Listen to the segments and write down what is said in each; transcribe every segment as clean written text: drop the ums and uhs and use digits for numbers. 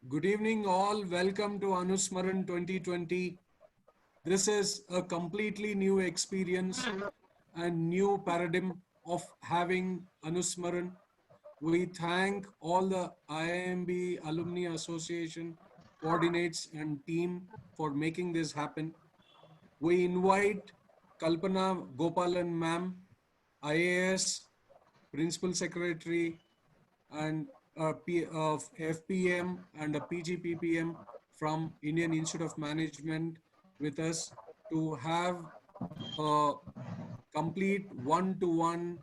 Good evening all. Welcome to Anusmaran 2020. This is a completely new experience and new paradigm of having Anusmaran. We thank all the IIMBAA Alumni Association coordinates and team for making this happen. We invite Kalpana Gopalan ma'am, IAS, Principal Secretary, and of FPM and a PGPPM from Indian Institute of Management with us to have a complete one-to-one,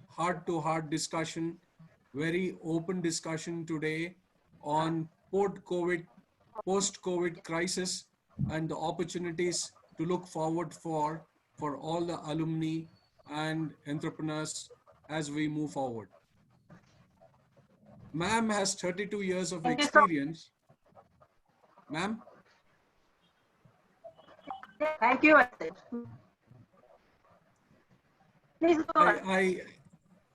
heart-to-heart discussion, very open discussion today on post-COVID crisis and the opportunities to look forward for all the alumni and entrepreneurs as we move forward. Ma'am has 32 years of experience. Ma'am? Thank you. Please go on.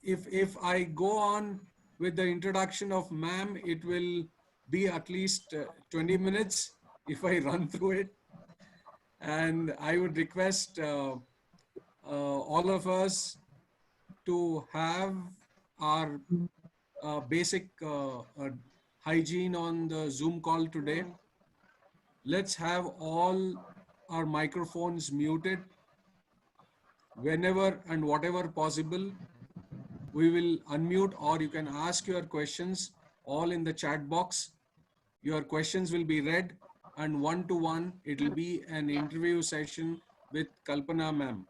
If I go on with the introduction of ma'am, it will be at least 20 minutes if I run through it. And I would request all of us to have our basic hygiene on the Zoom call today. Let's have all our microphones muted. Whenever and whatever possible, we will unmute, or you can ask your questions all in the chat box. Your questions will be read, and one-to-one, it will be an interview session with Kalpana ma'am.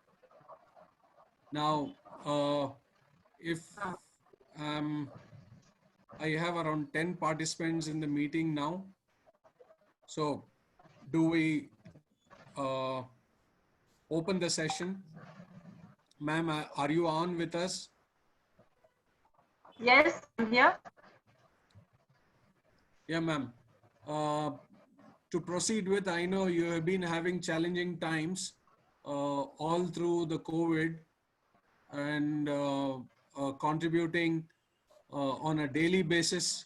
Now, if I have around 10 participants in the meeting now. So do we open the session? Ma'am, are you on with us? Yes, I'm here. Yeah, ma'am. To proceed with, I know you have been having challenging times all through the COVID and contributing on a daily basis.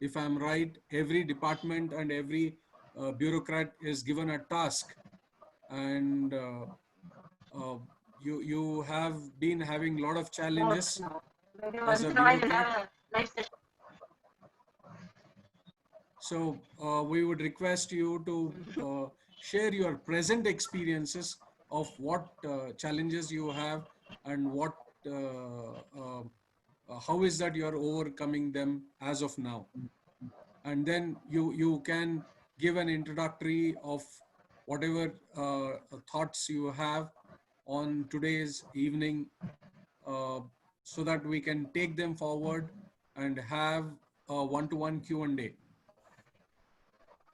If I'm right, every department and every bureaucrat is given a task, and you have been having a lot of challenges as a bureaucrat. So we would request you to share your present experiences of what challenges you have and what how is that you are overcoming them as of now. And then you can give an introductory of whatever thoughts you have on today's evening so that we can take them forward and have a one-to-one Q&A.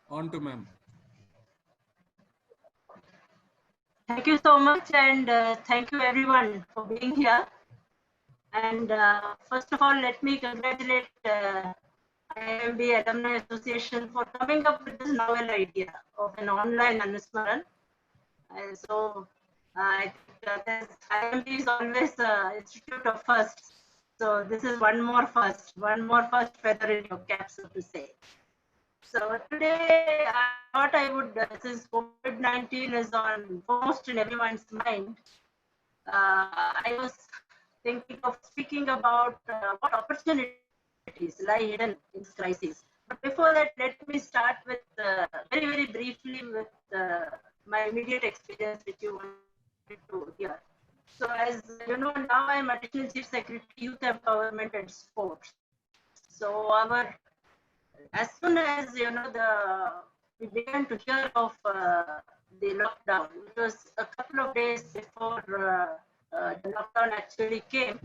On to ma'am. Thank you so much, and thank you everyone for being here. And first of all, let me congratulate IIMBAA Alumni Association for coming up with this novel idea of an online Anusmaran. And so I think IIMBAA is always institute of firsts. So this is one more first feather in your cap, so to say. So today I thought I would, since COVID-19 is on foremost in everyone's mind, I was thinking of speaking about what opportunities lie hidden in this crisis. But before that, let me start with very, very briefly with my immediate experience, which you wanted to hear. So as you know, now I'm Additional Chief Secretary, Youth Empowerment and Sports. So as soon as we began to hear of the lockdown, it was a couple of days before the lockdown actually came.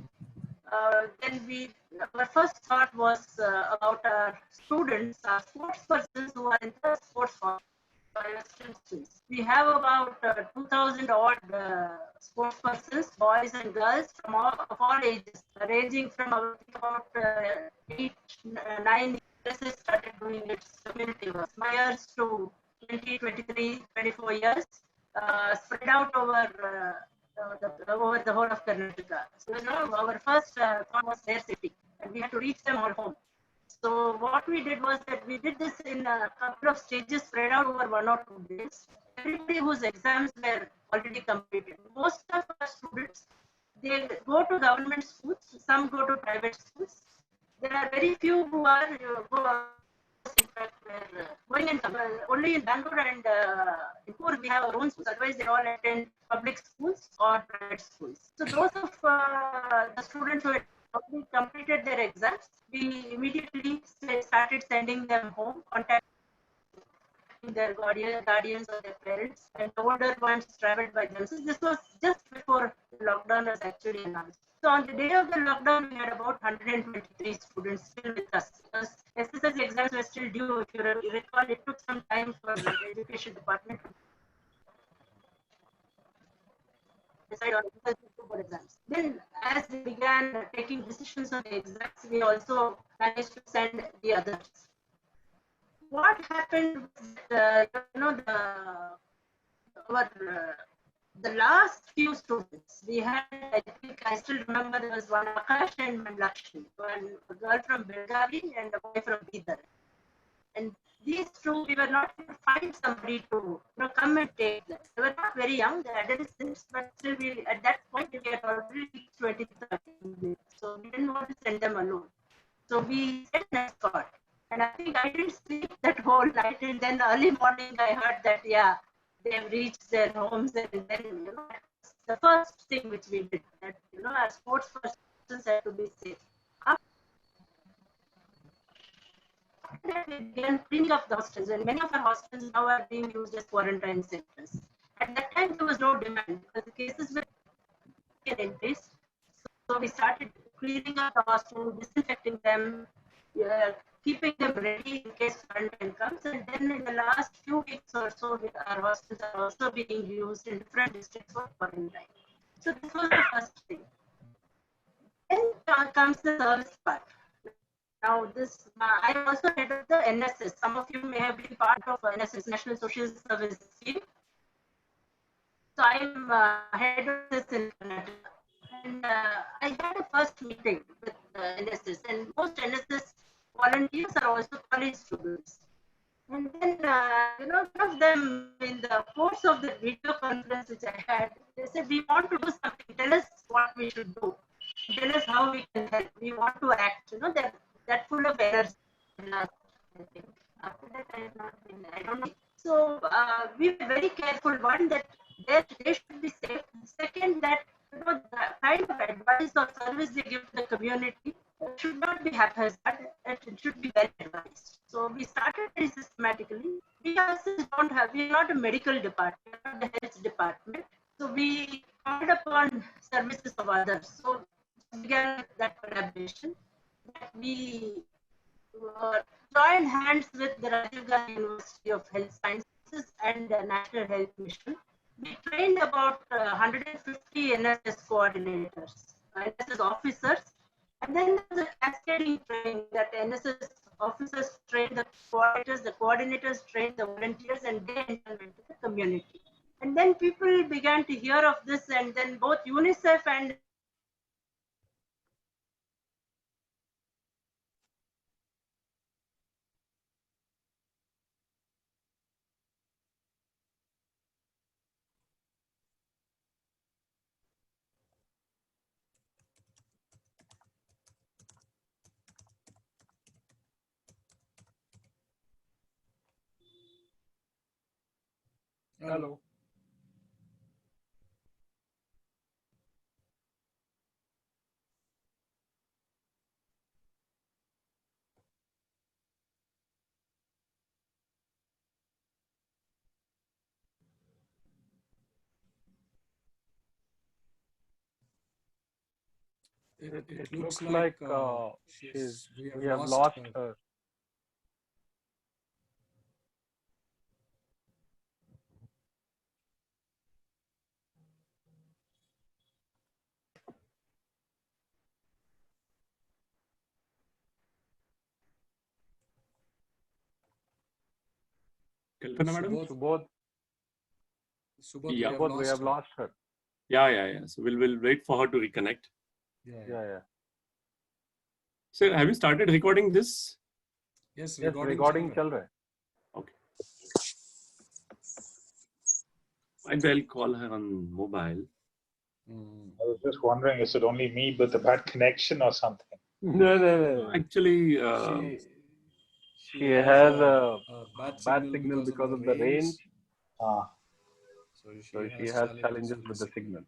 Then our first thought was about our students, our sports persons who are in the sports hall. For instance, we have about 2,000 odd sports persons, boys and girls from all ages, ranging from about 8, 9 years started doing its community work. My years to 20, 23, 24 years, spread out over the whole of Karnataka. So our first thought was their safety, and we had to reach them all home. So what what we did was that we did this in a couple of stages spread out over 1 or 2 days. Everybody whose exams were already completed. Most of our students, they go to government schools, some go to private schools. There are very few who are in fact, going in only in Bangalore and in Pune we have our own schools. Otherwise, they all attend public schools or private schools. So those of the students who had already completed their exams, we immediately started sending them home, contacting their guardians or their parents, and the older ones traveled by themselves. This was just before the lockdown was actually announced. So on the day of the lockdown, we had about 123 students still with us. Because SSS exams were still due. If you recall, it took some time for the education department to decide on board exams. Then, as we began taking decisions on the exams, we also managed to send the others. What happened was, the last few students we had, I still remember there was one Akash and one Lakshmi, a girl from Belgavi and a boy from Bidar. And these two, we were not able to find somebody to come and take them. They were not very young, they were adolescents, but still at that point we had already reached 23. So we didn't want to send them alone. So we sent an escort. And I think I didn't sleep that whole night. And then early morning, I heard that, yeah, they've reached their homes. And then, that's the first thing which we did. That, our sports persons had to be safe. After that, we began cleaning up the hostels. And many of our hostels now are being used as quarantine centers. At that time, there was no demand because the cases were increased. So we started cleaning up the hostels, disinfecting them, keeping them ready in case quarantine comes. And then in the last few weeks or so, our hostels are also being used in different districts for quarantine. So this was the first thing. Then comes the service part. Now I'm also head of the NSS. Some of you may have been part of NSS, National Social Service Scheme. So I'm head of this in Canada. And I had a first meeting with NSS, and most NSS volunteers are also college students. And then, one of them, in the course of the video conference which I had, they said, we want to do something. Tell us what we should do. Tell us how we can help. We want to act. They're full of energy. I think. After that, I have not been, I don't know. So we were very careful. One, that they should be safe. Second, that the kind of advice or service they give to the community should not be haphazard. It should be well advised. So we started very systematically. We ourselves we're not a medical department, we're not the health department. So we called upon services of others. So we began that collaboration. That we joined hands with the Rajiv Gandhi University of Health Sciences and the National Health Mission. We trained about 150 NSS coordinators, NSS officers, and then there's a cascading training that NSS officers train the coordinators train the volunteers, and they implement the community. And then people began to hear of this, and then both UNICEF and Hello. It It looks looks like like we have lost lost her. her. Kalpana madam? Subodh, We have we have lost her. lost her. Yeah. So we'll wait for her to reconnect. Yeah. Sir, have you started recording this? Yes, Yes, recording चल रहा है. Okay. Maybe I'll call her on mobile. I was just wondering, is it only me with a bad connection or something? No. Actually, She has a bad bad signal because of the range, Ah, so she has challenges with the signal.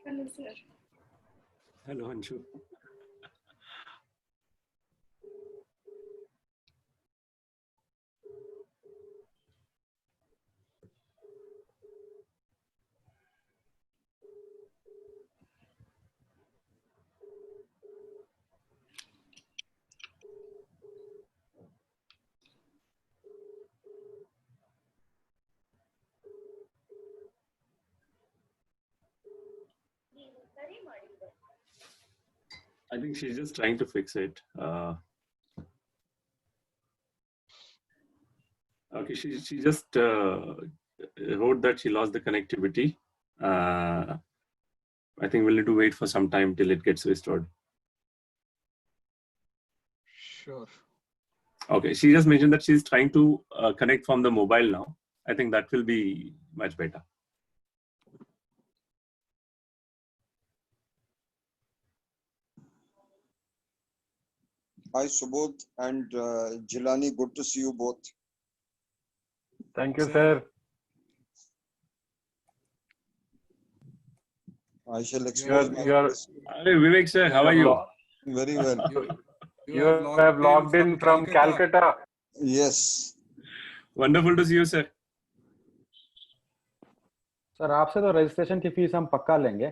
Hello, sir. hello, Anshu. I think she's just trying to fix it. Okay, she just wrote that she lost the connectivity. I think we'll need to wait for some time till it gets restored. Sure. Okay, she just mentioned that she's trying to connect from the mobile now. I think that will be much better. Hi, Subodh and Jilani. Good to see you both. Thank you, sir. I shall expose my face. Hi, Vivek sir, how are you? Very well. You have logged in from Calcutta. Yes. Wonderful to see you, sir. Sir आपसे तो registration की fees हम पक्का लेंगे.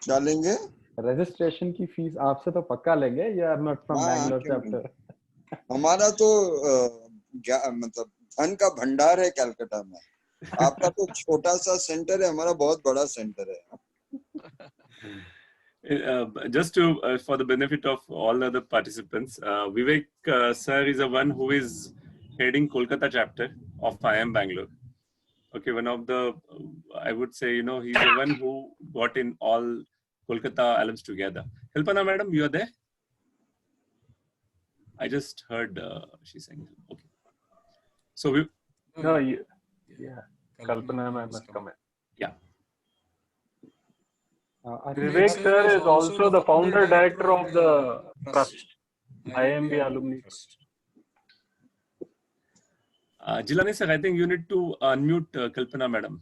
क्या लेंगे? Registration की fees आपसे तो पक्का लेंगे. You are not from Bangalore chapter. हमारा तो मतलब धन का भंडार है कलकत्ता में. आपका तो छोटा सा सेंटर है, हमारा बहुत बड़ा सेंटर है. Just to for the benefit of all other participants, Vivek sir is the one who is heading Kolkata chapter of IIM Bangalore. Okay, one of the, I would say, he's the one who got in all Kolkata alums together. Kalpana madam, you are there? I just heard she's saying, okay. So we. No, yeah. Kalpana ma'am must come in. Yeah. Vivek sir is also the founder director of the trust, IIMBAA Alumni Trust. Jilani sir, I think you need to unmute Kalpana madam.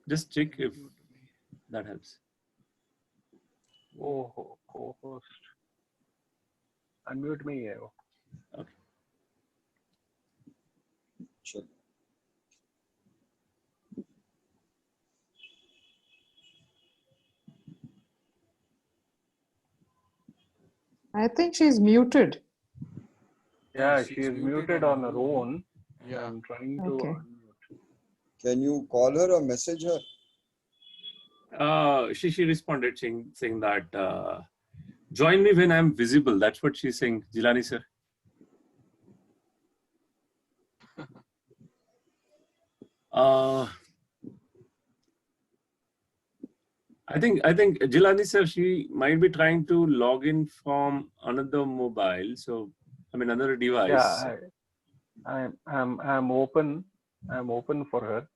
Just check if that helps. Oh, co-host. Unmute me. Okay. Sure. I think she's muted. Yeah, she is muted on her own. Yeah. I'm trying to unmute. Can you call her or message her? She responded saying that join me when I'm visible. That's what she's saying, Jilani sir. I think Jilani sir, she might be trying to log in from another mobile. So another device. Yeah, I'm open. I'm open for her.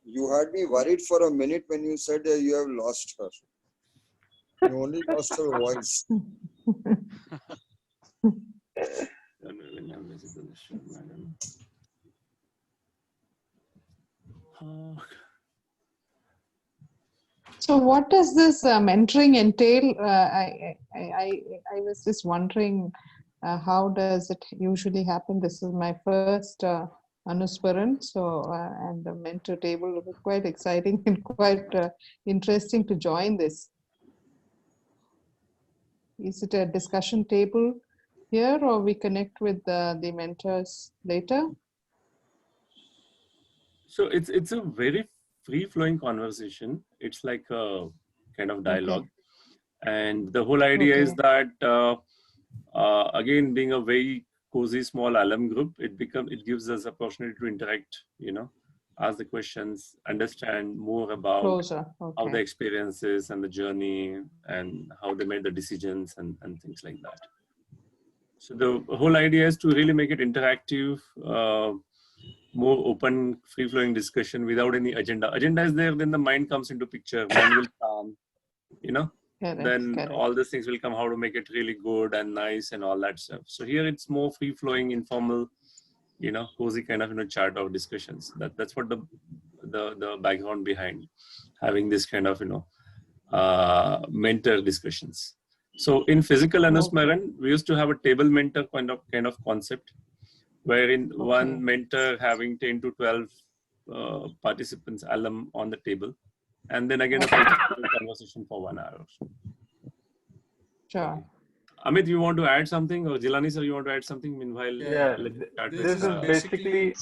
You had me worried for a minute when you said that you have lost her. You only lost her voice. So what does this mentoring entail? I was just wondering, how does it usually happen? This is my first Anusmaran, so and the mentor table was quite exciting and quite interesting to join this. Is it a discussion table here, or we connect with the mentors later? So it's a very free-flowing conversation. It's like a kind of dialogue, and the whole idea is that again, being a very cozy small alum group, it gives us opportunity to interact. Ask the questions, understand more about how the experiences and the journey and how they made the decisions and things like that. So the whole idea is to really make it interactive, more open, free-flowing discussion without any agenda. Agenda is there, then the mind comes into picture, mind will calm, then all these things will come, how to make it really good and nice and all that stuff. So here it's more free-flowing, informal, cozy kind of chart of discussions. That's what the background behind having this kind of mentor discussions. So in physical Anusmaran, we used to have a table mentor kind of concept, wherein one mentor having 10 to 12 participants, alum on the table, and then again a conversation for 1 hour. Sure. Amit, you want to add something, or Jilani sir, you want to add something? Meanwhile, this is basically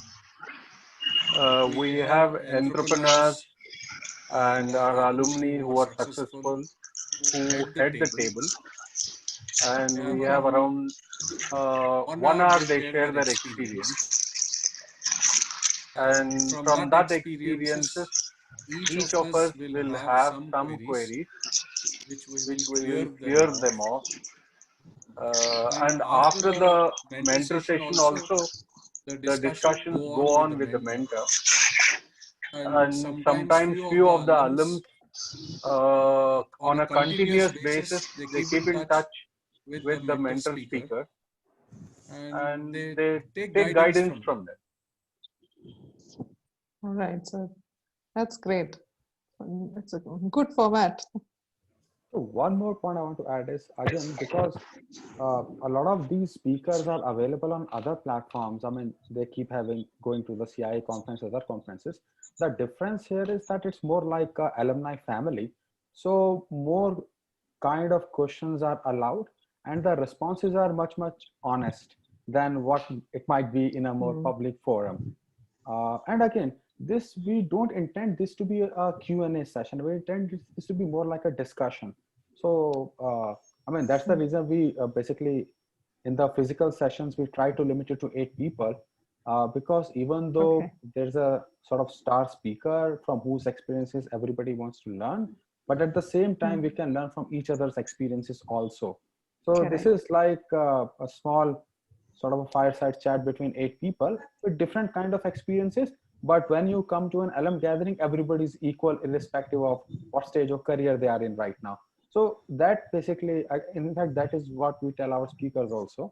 we have entrepreneurs and our alumni who are successful, who head the table, and we have around 1 hour they share their experience, and from that experiences, each of us will have some queries which we will clear them off. And after the mentor session also, the discussions go on with the mentor. And sometimes few of the alums, on a continuous basis, they keep in touch with the mentor speaker, and they take guidance from them. All right, so that's great. It's a good format. So one more point I want to add is, again, because a lot of these speakers are available on other platforms. I mean, they keep going to the CIA conference, other conferences. The difference here is that it's more like an alumni family. So more kind of questions are allowed, and the responses are much honest than what it might be in a more public forum. And again, we don't intend this to be a Q&A session. We intend this to be more like a discussion. So I mean, that's the reason we basically, in the physical sessions, we try to limit it to 8 people, because even though there's a sort of star speaker from whose experiences everybody wants to learn, but at the same time, we can learn from each other's experiences also. So this is like a small sort of a fireside chat between 8 people with different kind of experiences. But when you come to an alum gathering, everybody's equal irrespective of what stage of career they are in right now. So that basically, in fact, that is what we tell our speakers also.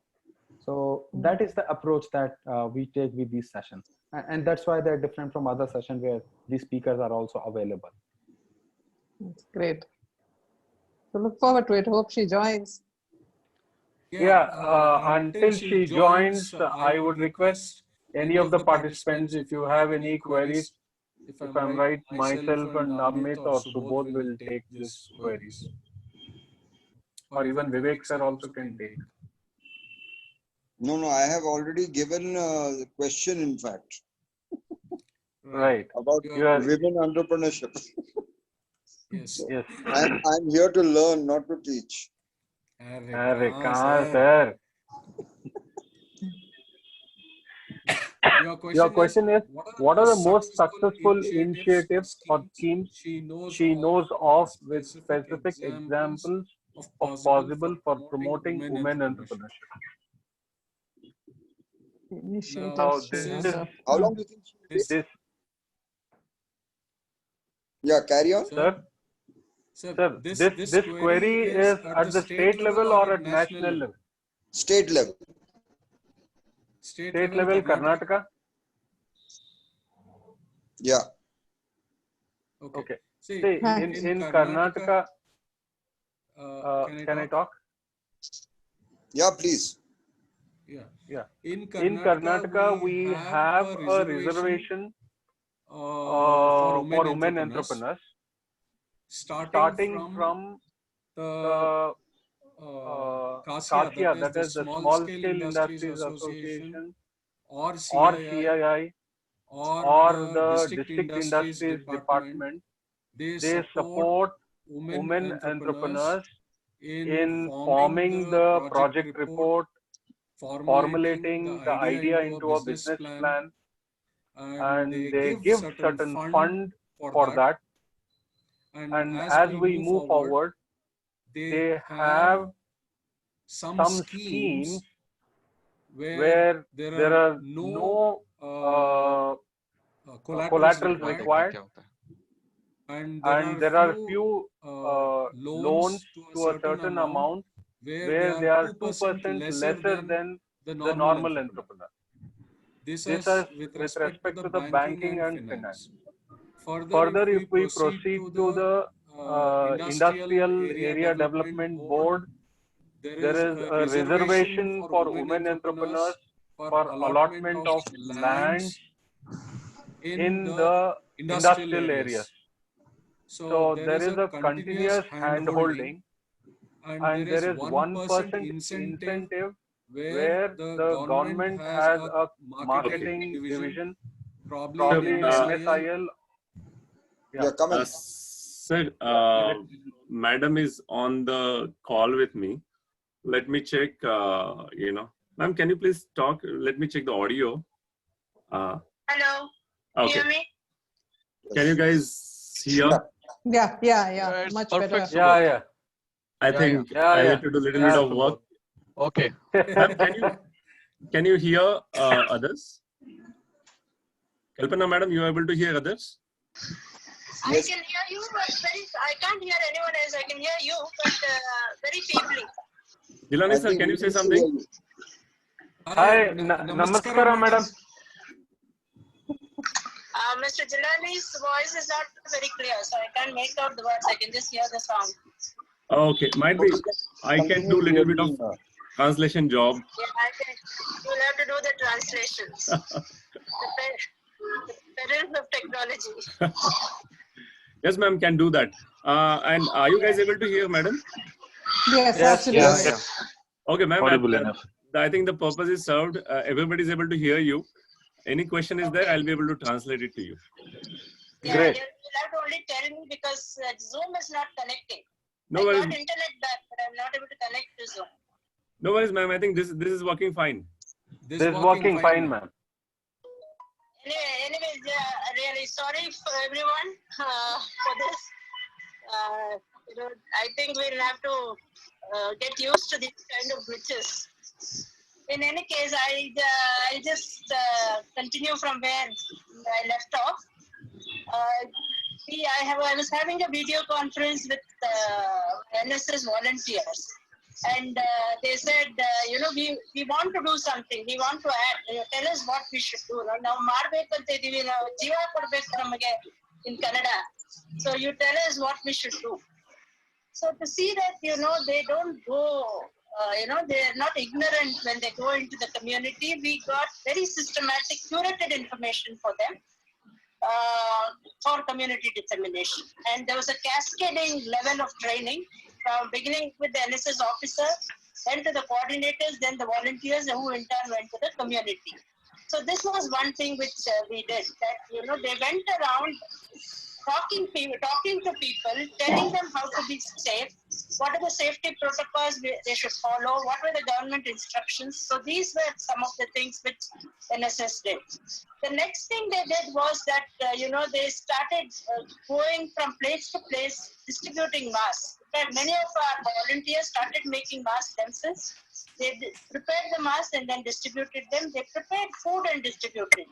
So that is the approach that we take with these sessions. And that's why they're different from other sessions where these speakers are also available. That's great. So look forward to it. Hope she joins. Until she joins, I would request any of the participants, if you have any queries, if I'm right, myself and Amit or Subodh will take these queries. Or even Vivek sir also can take. No, I have already given a question, in fact. Right. About women entrepreneurship. Yes. I'm here to learn, not to teach. Sir. Your question is, what are the most successful initiatives or schemes she knows of with specific examples of possible for promoting women entrepreneurship? Initial Now, testing. this is- How long do you think she will this, take? Yeah, carry on. Sir, sir, this query is at the state level or at national level? State level. State State level, Karnataka? Yeah. Okay. See, See, in Karnataka, can I talk? Yeah, please. Yeah. In Karnataka, we have a reservation for women entrepreneurs, starting from the CASIA, that is the Small Scale Industries Association, or or CII, CII, or the District Industries Department. They support women entrepreneurs in forming the project report, formulating the idea into a business plan, and they give certain fund for that. And as we move forward, they have some schemes where there are no collaterals required, and there are few loans to a certain amount where they are 2% lesser than the normal entrepreneur. This is with respect to the banking and finance. Further, if we proceed to the Industrial Area Development Board, there is a reservation for women entrepreneurs for allotment of lands in the industrial areas. So there is a continuous hand-holding, and there is 1% incentive where the government has a marketing division, probably in MSIL. Yeah, come in. Sir, madam is on the call with me. Let me check, ma'am, can you please talk? Let me check the audio. Hello. Okay. Hear me? Can you guys hear? Yeah. It's Much perfect, better. Subodh. Yeah. I Yeah, think yeah. I Yeah, need to do a little yeah. bit of work. Okay. Ma'am, can you hear others? Kalpana, madam, you are able to hear others? I can hear you, but I can't hear anyone else. I can hear you, but very feebly. Jilani sir, can you say something? Hi, Namaskaram, madam. Mr. Jilani's voice is not very clear, so I can't make out the words. I can just hear the sound. Okay, might be. I can do a little bit of translation job. Yeah, you'll have to do the translations. The perils of technology. Yes, ma'am, can do that. And are you guys able to hear, madam? Yes, Yes, absolutely. yes. Okay, ma'am. Audible enough. I think the purpose is served. Everybody is able to hear you. Any question is there, I'll be able to translate it to you. Yeah, Great. you'll have to only tell me because Zoom is not connecting. No I worries. got internet back, but I'm not able to connect to Zoom. No worries, ma'am. I think this is working fine. This is working fine, ma'am. Anyways, really sorry for everyone for this. I think we'll have to get used to these kind of glitches. In any case, I'll just continue from where I left off. I was having a video conference with NSS volunteers, and they said, we want to do something. We want to add. Tell us what we should do. Now, Jiva kodbeku namage in Canada. So you tell us what we should do. So to see that, they don't go, they're not ignorant when they go into the community. We got very systematic, curated information for them for community dissemination. And there was a cascading level of training from beginning with the NSS officer, then to the coordinators, then the volunteers, who in turn went to the community. So this was one thing which we did, that, they went around talking to people, telling them how to be safe, what are the safety protocols they should follow, what were the government instructions. So these were some of the things which NSS did. The next thing they did was that, they started going from place to place distributing masks. In fact, many of our volunteers started making masks themselves. They prepared the masks and then distributed them. They prepared food and distributed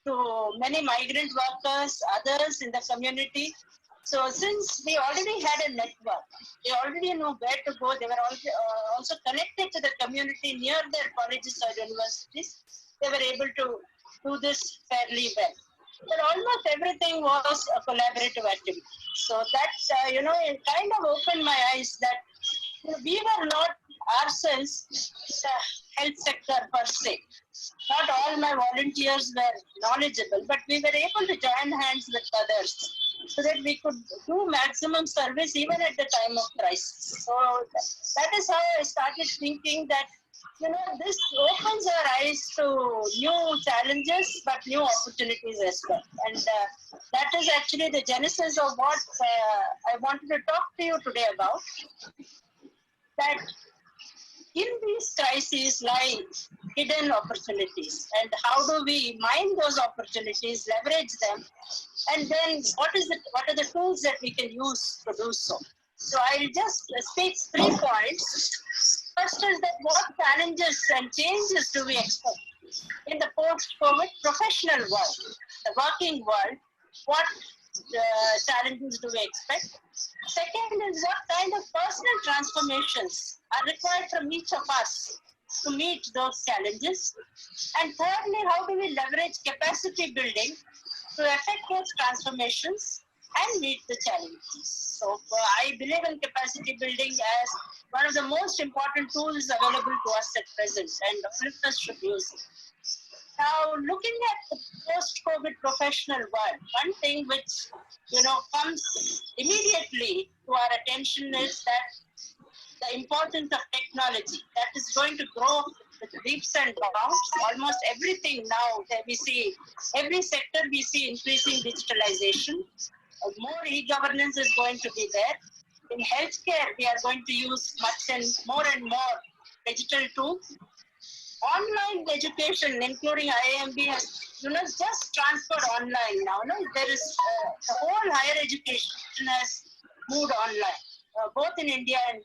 to many migrant workers, others in the community. So since we already had a network, they already knew where to go. They were also connected to the community near their colleges or universities. They were able to do this fairly well. But almost everything was a collaborative activity. So that, it kind of opened my eyes that we were not ourselves the health sector per se. Not all my volunteers were knowledgeable, but we were able to join hands with others so that we could do maximum service even at the time of crisis. So that is how I started thinking that, this opens our eyes to new challenges, but new opportunities as well. And that is actually the genesis of what I wanted to talk to you today about. That in these crises lie hidden opportunities, and how do we mine those opportunities, leverage them, and then what are the tools that we can use to do so. So I'll just speak 3 points. First is that what challenges and changes do we expect in the post-COVID professional world, the working world? What challenges do we expect? Second is what kind of personal transformations are required from each of us to meet those challenges? And thirdly, how do we leverage capacity building to effect those transformations and meet the challenges? So I believe in capacity building as one of the most important tools available to us at present, and all of us should use it. Now, looking at the post-COVID professional world, one thing which comes immediately to our attention is that the importance of technology that is going to grow with leaps and bounds. Almost everything now that we see, every sector we see increasing digitalization. More e-governance is going to be there. In healthcare, we are going to use and more digital tools. Online education, including IIMBAA, has just transferred online now. There is the whole higher education has moved online, both in India and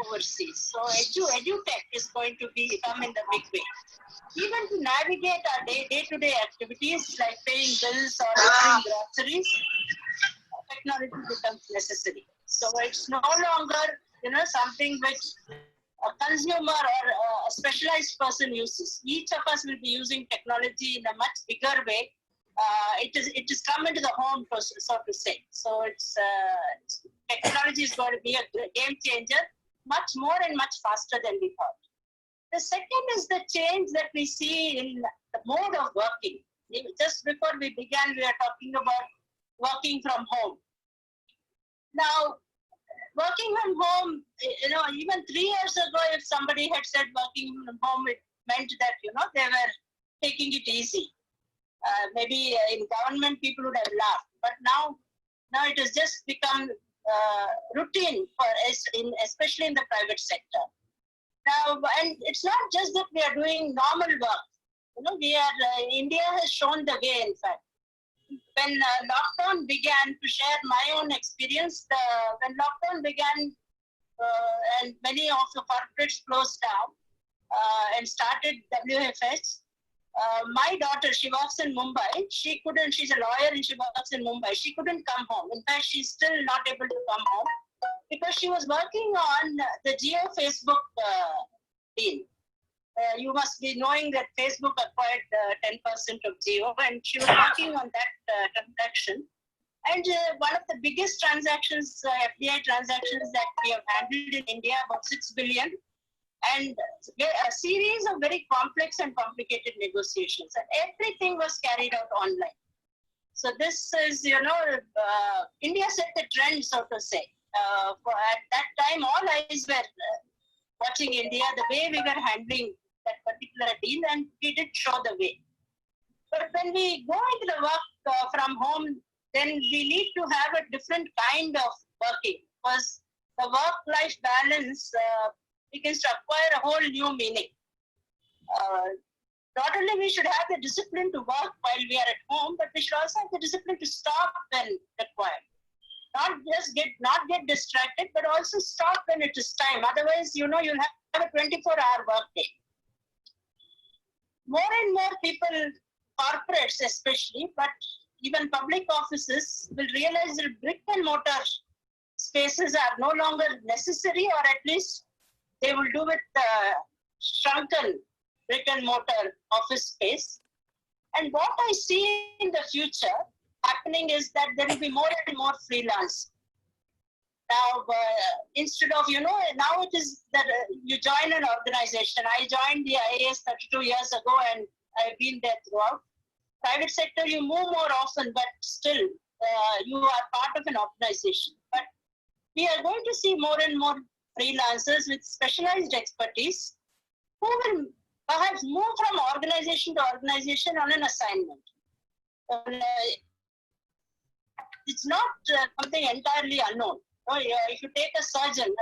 overseas. So edutech is going to come in the big way. Even to navigate our day-to-day activities like paying bills or ordering groceries, technology becomes necessary. So it's no longer something which a consumer or a specialized person uses. Each of us will be using technology in a much bigger way. It is come into the home, so to say. So technology is going to be a game changer, much more and much faster than we thought. The second is the change that we see in the mode of working. Just before we began, we were talking about working from home. Now, working from home, even 3 years ago, if somebody had said working from home, it meant that, they were taking it easy. Maybe in government, people would have laughed. But now it has just become routine for us, especially in the private sector. Now, and it's not just that we are doing normal work. India has shown the way, in fact. When lockdown began, to share my own experience, when lockdown began and many of the corporates closed down and started WFH, my daughter, she works in Mumbai. She's a lawyer and she works in Mumbai. She couldn't come home. In fact, she's still not able to come home because she was working on the Jio Facebook deal. You must be knowing that Facebook acquired 10% of Jio, and she was working on that transaction. And one of the biggest transactions, FDI transactions that we have handled in India, about 6 billion, and a series of very complex and complicated negotiations, and everything was carried out online. So this is, India set the trend, so to say. At that time, all eyes were watching India, the way we were handling that particular deal, and we did show the way. But when we go into the work from home then we need to have a different kind of working, because the work-life balance begins to acquire a whole new meaning. Not only we should have the discipline to work while we are at home, but we should also have the discipline to stop when required. Not get distracted, but also stop when it is time. Otherwise, you'll have a 24-hour workday. More and more people, corporates especially, but even public offices will realize that brick and mortar spaces are no longer necessary, or at least they will do with shrunken brick and mortar office space. And what I see in the future happening is that there will be more and more freelance. Now, instead of, now it is that you join an organization. I joined the IAS 32 years ago, and I've been there throughout. Private sector, you move more often, but still you are part of an organization. But we are going to see more and more freelancers with specialized expertise who will perhaps move from organization to organization on an assignment. It's not something entirely unknown. If you take a surgeon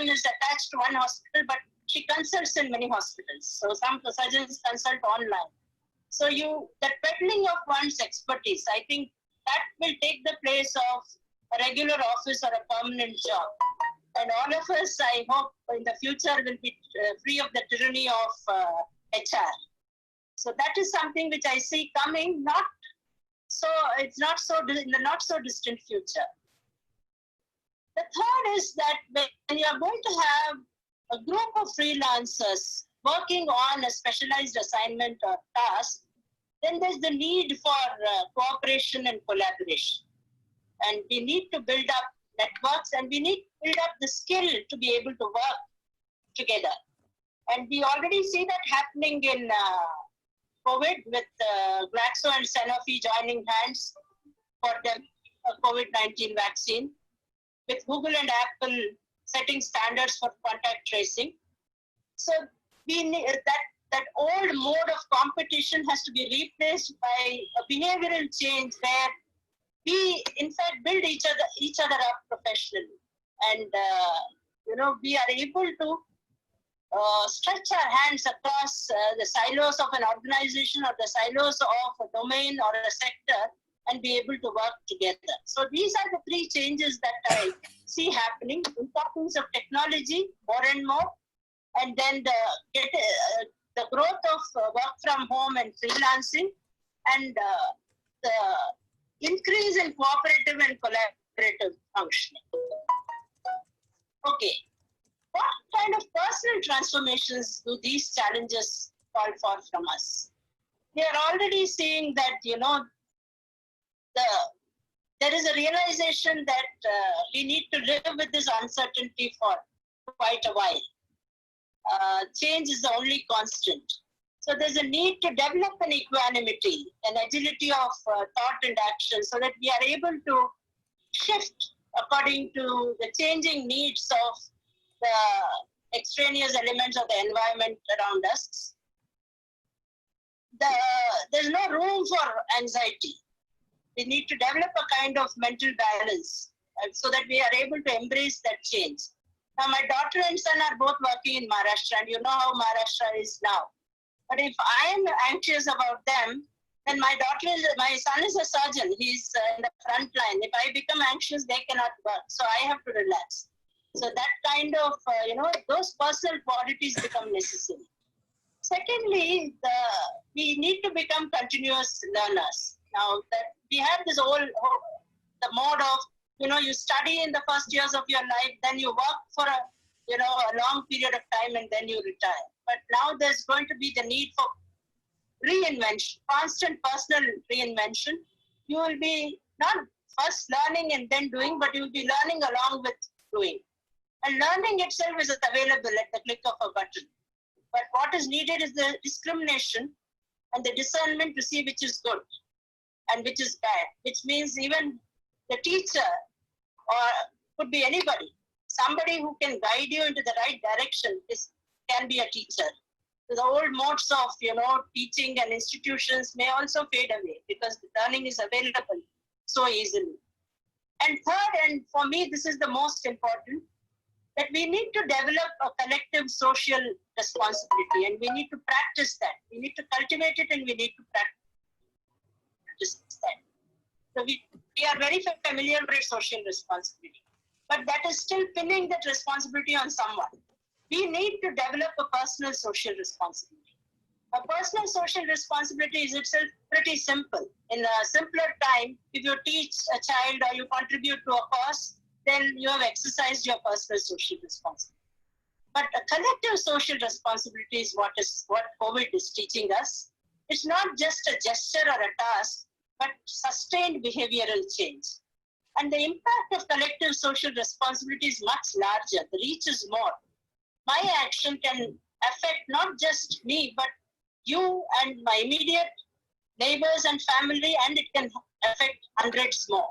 is attached to one hospital, but she consults in many hospitals. So some surgeons consult online. So the peddling of one's expertise, I think that will take the place of a regular office or a permanent job. And all of us, I hope, in the future will be free of the tyranny of HR. So that is something which I see coming, it's not so in the not so distant future. The third is that when you are going to have a group of freelancers working on a specialized assignment or task, then there's the need for cooperation and collaboration. And we need to build up networks, and we need to build up the skill to be able to work together. And we already see that happening in COVID with Glaxo and Sanofi joining hands for the COVID-19 vaccine, with Google and Apple setting standards for contact tracing. So we need that old mode of competition has to be replaced by a behavioral change where we, in fact, build each other up professionally, and we are able to stretch our hands across the silos of an organization or the silos of a domain or a sector, and be able to work together. So these are the three changes that I see happening: importance of technology more and more, and then the growth of work from home and freelancing, and the increase in cooperative and collaborative functioning. Okay, what kind of personal transformations do these challenges call for from us? We are already seeing that, there is a realization that we need to live with this uncertainty for quite a while. Change is the only constant. So there's a need to develop an equanimity, an agility of thought and action, so that we are able to shift according to the changing needs of the extraneous elements of the environment around us. There's no room for anxiety. We need to develop a kind of mental balance so that we are able to embrace that change. Now, my daughter and son are both working in Maharashtra, and you know how Maharashtra is now. But if I am anxious about them, then my son is a surgeon. He's in the front line. If I become anxious, they cannot work. So I have to relax. So that kind of, those personal qualities become necessary. Secondly, we need to become continuous learners. Now that we have this the mode of, you study in the first years of your life, then you work for a long period of time, and then you retire. But now there's going to be the need for reinvention, constant personal reinvention. You will be not first learning and then doing, but you will be learning along with doing. And learning itself is available at the click of a button. But what is needed is the discrimination and the discernment to see which is good and which is bad, which means even the teacher, or could be anybody, somebody who can guide you into the right direction can be a teacher. So the old modes of teaching and institutions may also fade away because the learning is available so easily. And third, and for me, this is the most important, that we need to develop a collective social responsibility, and we need to practice that. We need to cultivate it, and we need to practice that. So we are very familiar with social responsibility, but that is still pinning that responsibility on someone. We need to develop a personal social responsibility. A personal social responsibility is itself pretty simple. In a simpler time, if you teach a child or you contribute to a cause, then you have exercised your personal social responsibility. But a collective social responsibility is what COVID is teaching us. It's not just a gesture or a task, but sustained behavioral change. And the impact of collective social responsibility is much larger. The reach is more. My action can affect not just me, but you and my immediate neighbors and family, and it can affect hundreds more.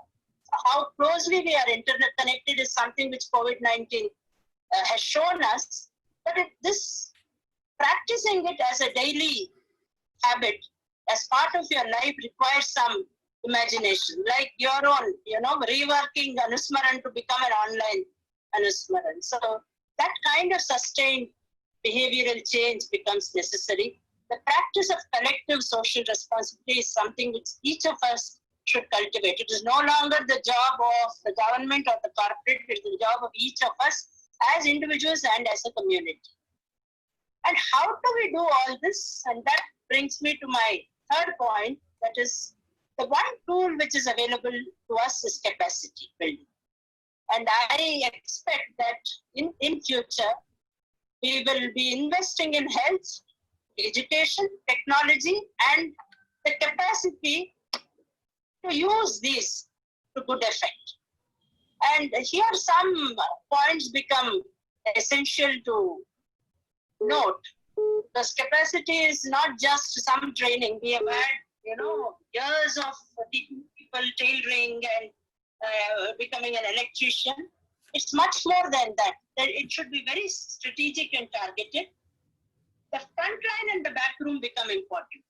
How closely we are internet connected is something which COVID-19 has shown us, but this practicing it as a daily habit, as part of your life, requires some imagination, like your own, reworking Anusmaran to become an online Anusmaran. So that kind of sustained behavioral change becomes necessary. The practice of collective social responsibility is something which each of us should cultivate. It is no longer the job of the government or the corporate, it is the job of each of us as individuals and as a community. And how do we do all this? And that brings me to my third point, that is, the one tool which is available to us is capacity building. And I expect that in future, we will be investing in health, education, technology, and the capacity to use these to good effect. And here some points become essential to note. Because capacity is not just some training. We have had, years of teaching people tailoring and becoming an electrician. It's much more than that. It should be very strategic and targeted. The front line and the back room become important.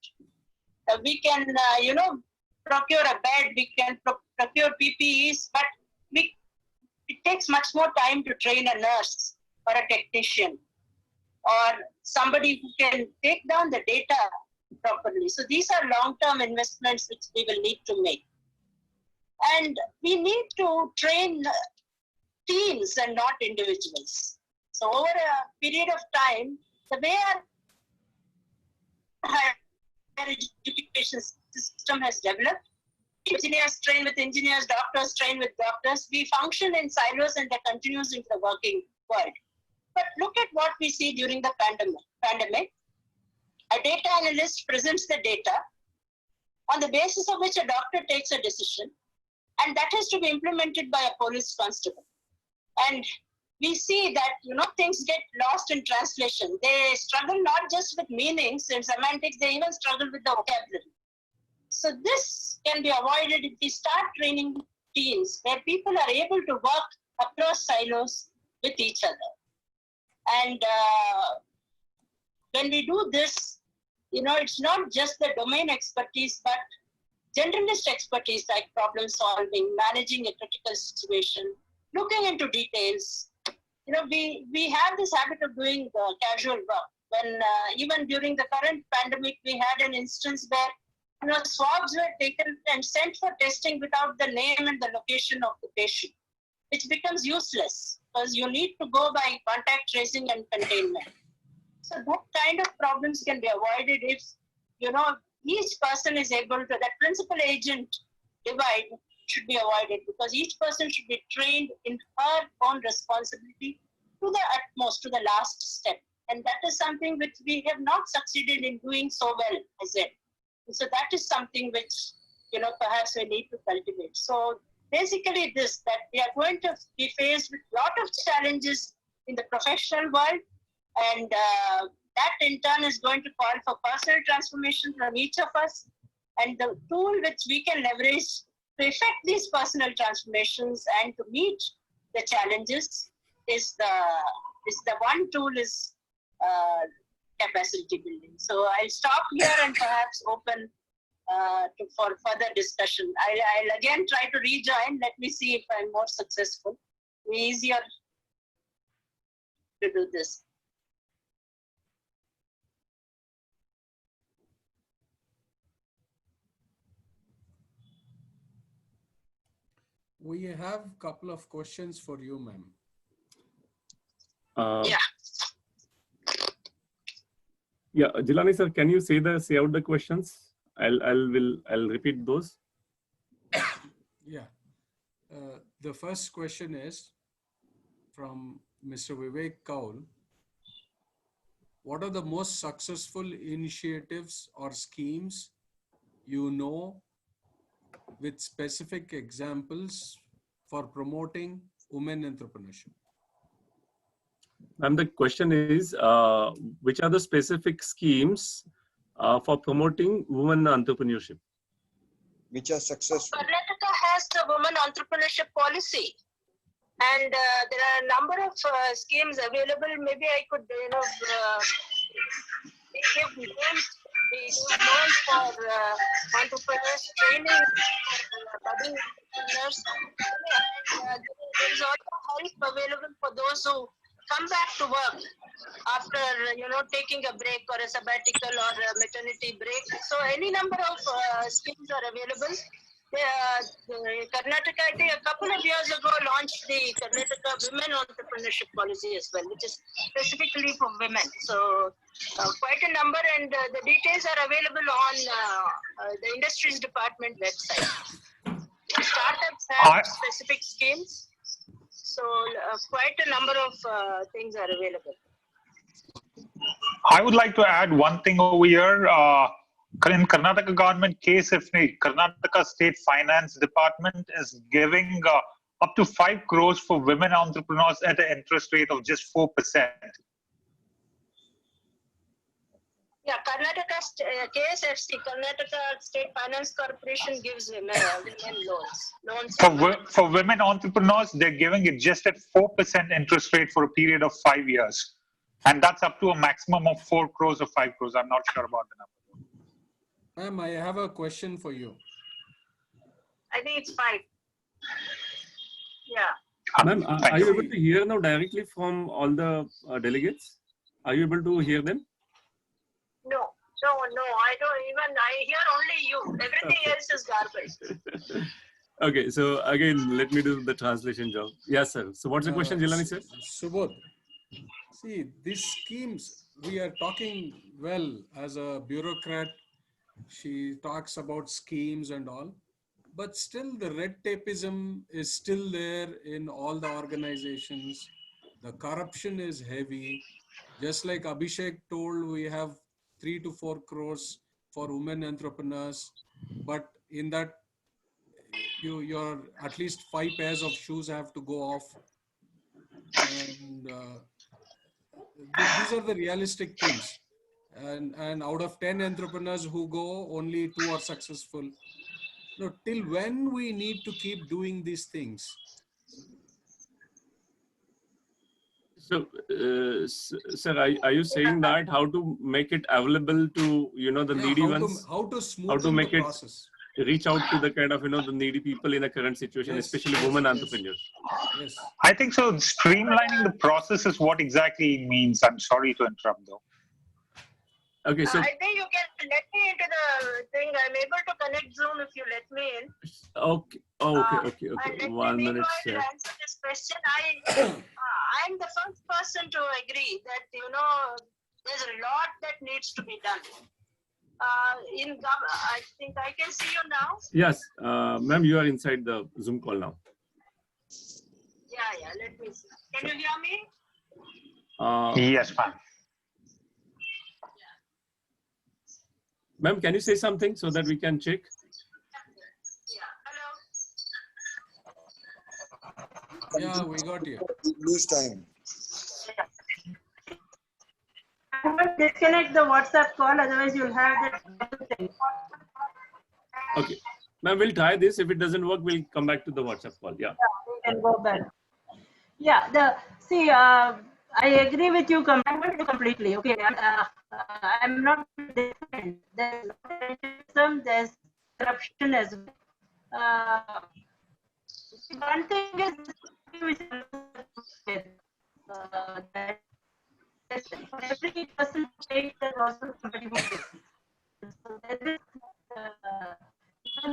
We can, procure a bed, we can procure PPEs, but it takes much more time to train a nurse or a technician or somebody who can take down the data properly. So these are long-term investments which we will need to make. And we need to train teams and not individuals. So over a period of time, the way our higher education system has developed, engineers train with engineers, doctors train with doctors. We function in silos and that continues into the working world. But look at what we see during the pandemic. A data analyst presents the data on the basis of which a doctor takes a decision, and that has to be implemented by a police constable. And we see that, things get lost in translation. They struggle not just with meanings and semantics, they even struggle with the vocabulary. So this can be avoided if we start training teams where people are able to work across silos with each other. And when we do this, it's not just the domain expertise, but generalist expertise like problem solving, managing a critical situation, looking into details. We have this habit of doing casual work. When even during the current pandemic, we had an instance where swabs were taken and sent for testing without the name and the location of the patient, which becomes useless because you need to go by contact tracing and containment. So that kind of problems can be avoided if, each person is able to, that principal agent divide should be avoided because each person should be trained in her own responsibility to the utmost, to the last step. And that is something which we have not succeeded in doing so well as yet. So that is something which, perhaps we need to cultivate. So basically that we are going to be faced with a lot of challenges in the professional world, and that in turn is going to call for personal transformation from each of us. And the tool which we can leverage to effect these personal transformations and to meet the challenges is the one tool is capacity building. So I'll stop here and perhaps open for further discussion. I'll again try to rejoin. Let me see if I'm more successful. Be easier to do this. We have a couple of questions for you, ma'am. Yeah, Jilani sir, can you say out the questions? I'll repeat those. Yeah. The first question is from Mr. Vivek Kaul. What are the most successful initiatives or schemes you know with specific examples for promoting women entrepreneurship? And the question is, which are the specific schemes for promoting women entrepreneurship? Which are successful. Karnataka has the women entrepreneurship policy, and there are a number of schemes available. Maybe I could, give loans for entrepreneurs, training for budding entrepreneurs. And there is also help available for those who come back to work after taking a break or a sabbatical or a maternity break. So any number of schemes are available. Karnataka, I think a couple of years ago, launched the Karnataka Women Entrepreneurship Policy as well, which is specifically for women. So quite a number, and the details are available on the Industries Department website. Startups have specific schemes. So quite a number of things are available. I would like to add one thing over here. In Karnataka government case, if the Karnataka State Finance Department is giving up to 5 crores for women entrepreneurs at an interest rate of just 4%. Yeah, Karnataka KSFC, Karnataka State Finance Corporation gives women loans. For women entrepreneurs, they're giving it just at 4% interest rate for a period of 5 years. And that's up to a maximum of 4 crores or 5 crores. I'm not sure about the number. Ma'am, I have a question for you. I think it's 5. Yeah. Ma'am, are you able to hear now directly from all the delegates? Are you able to hear them? No, I don't even, I hear only you. Everything else is garbage. Okay, so again, let me do the translation job. Yes, sir. So what's the question, Jilani sir? Subodh, see, these schemes, we are talking well as a bureaucrat. She talks about schemes and all, but still the red tapeism is still there in all the organizations. The corruption is heavy. Just like Abhishek told, we have 3 to 4 crores for women entrepreneurs, but in that your at least 5 pairs of shoes have to go off. And these are the realistic things. And out of 10 entrepreneurs who go, only 2 are successful. No, till when we need to keep doing these things? So, sir, are you saying that how to make it available to the needy ones? How to smoothen make the it process? Reach out to the kind of the needy people in a current situation, especially women entrepreneurs. Yes. I think so. Streamlining the process is what exactly it means. I'm sorry to interrupt, though. Okay, so I think you can let me into the thing. I'm able to connect Zoom if you let me in. okay. And 1 minute, sir. To answer this question, I'm the first person to agree that there's a lot that needs to be done. I think I can see you now. Yes, ma'am, you are inside the Zoom call now. Yeah. Let me see. Can you hear me? Yes, ma'am. Ma'am, can you say something so that we can check? Yeah. Hello. Yeah, we got you. Lose time. I'm going to disconnect the WhatsApp call, otherwise you'll have that thing. Okay. Ma'am, we'll try this. If it doesn't work, we'll come back to the WhatsApp call. Yeah. We can go back. Yeah, I agree with you completely. Okay, I'm not different. There's nepotism, there's corruption as well. One thing is that for every person who takes, there's also somebody who gives. So there is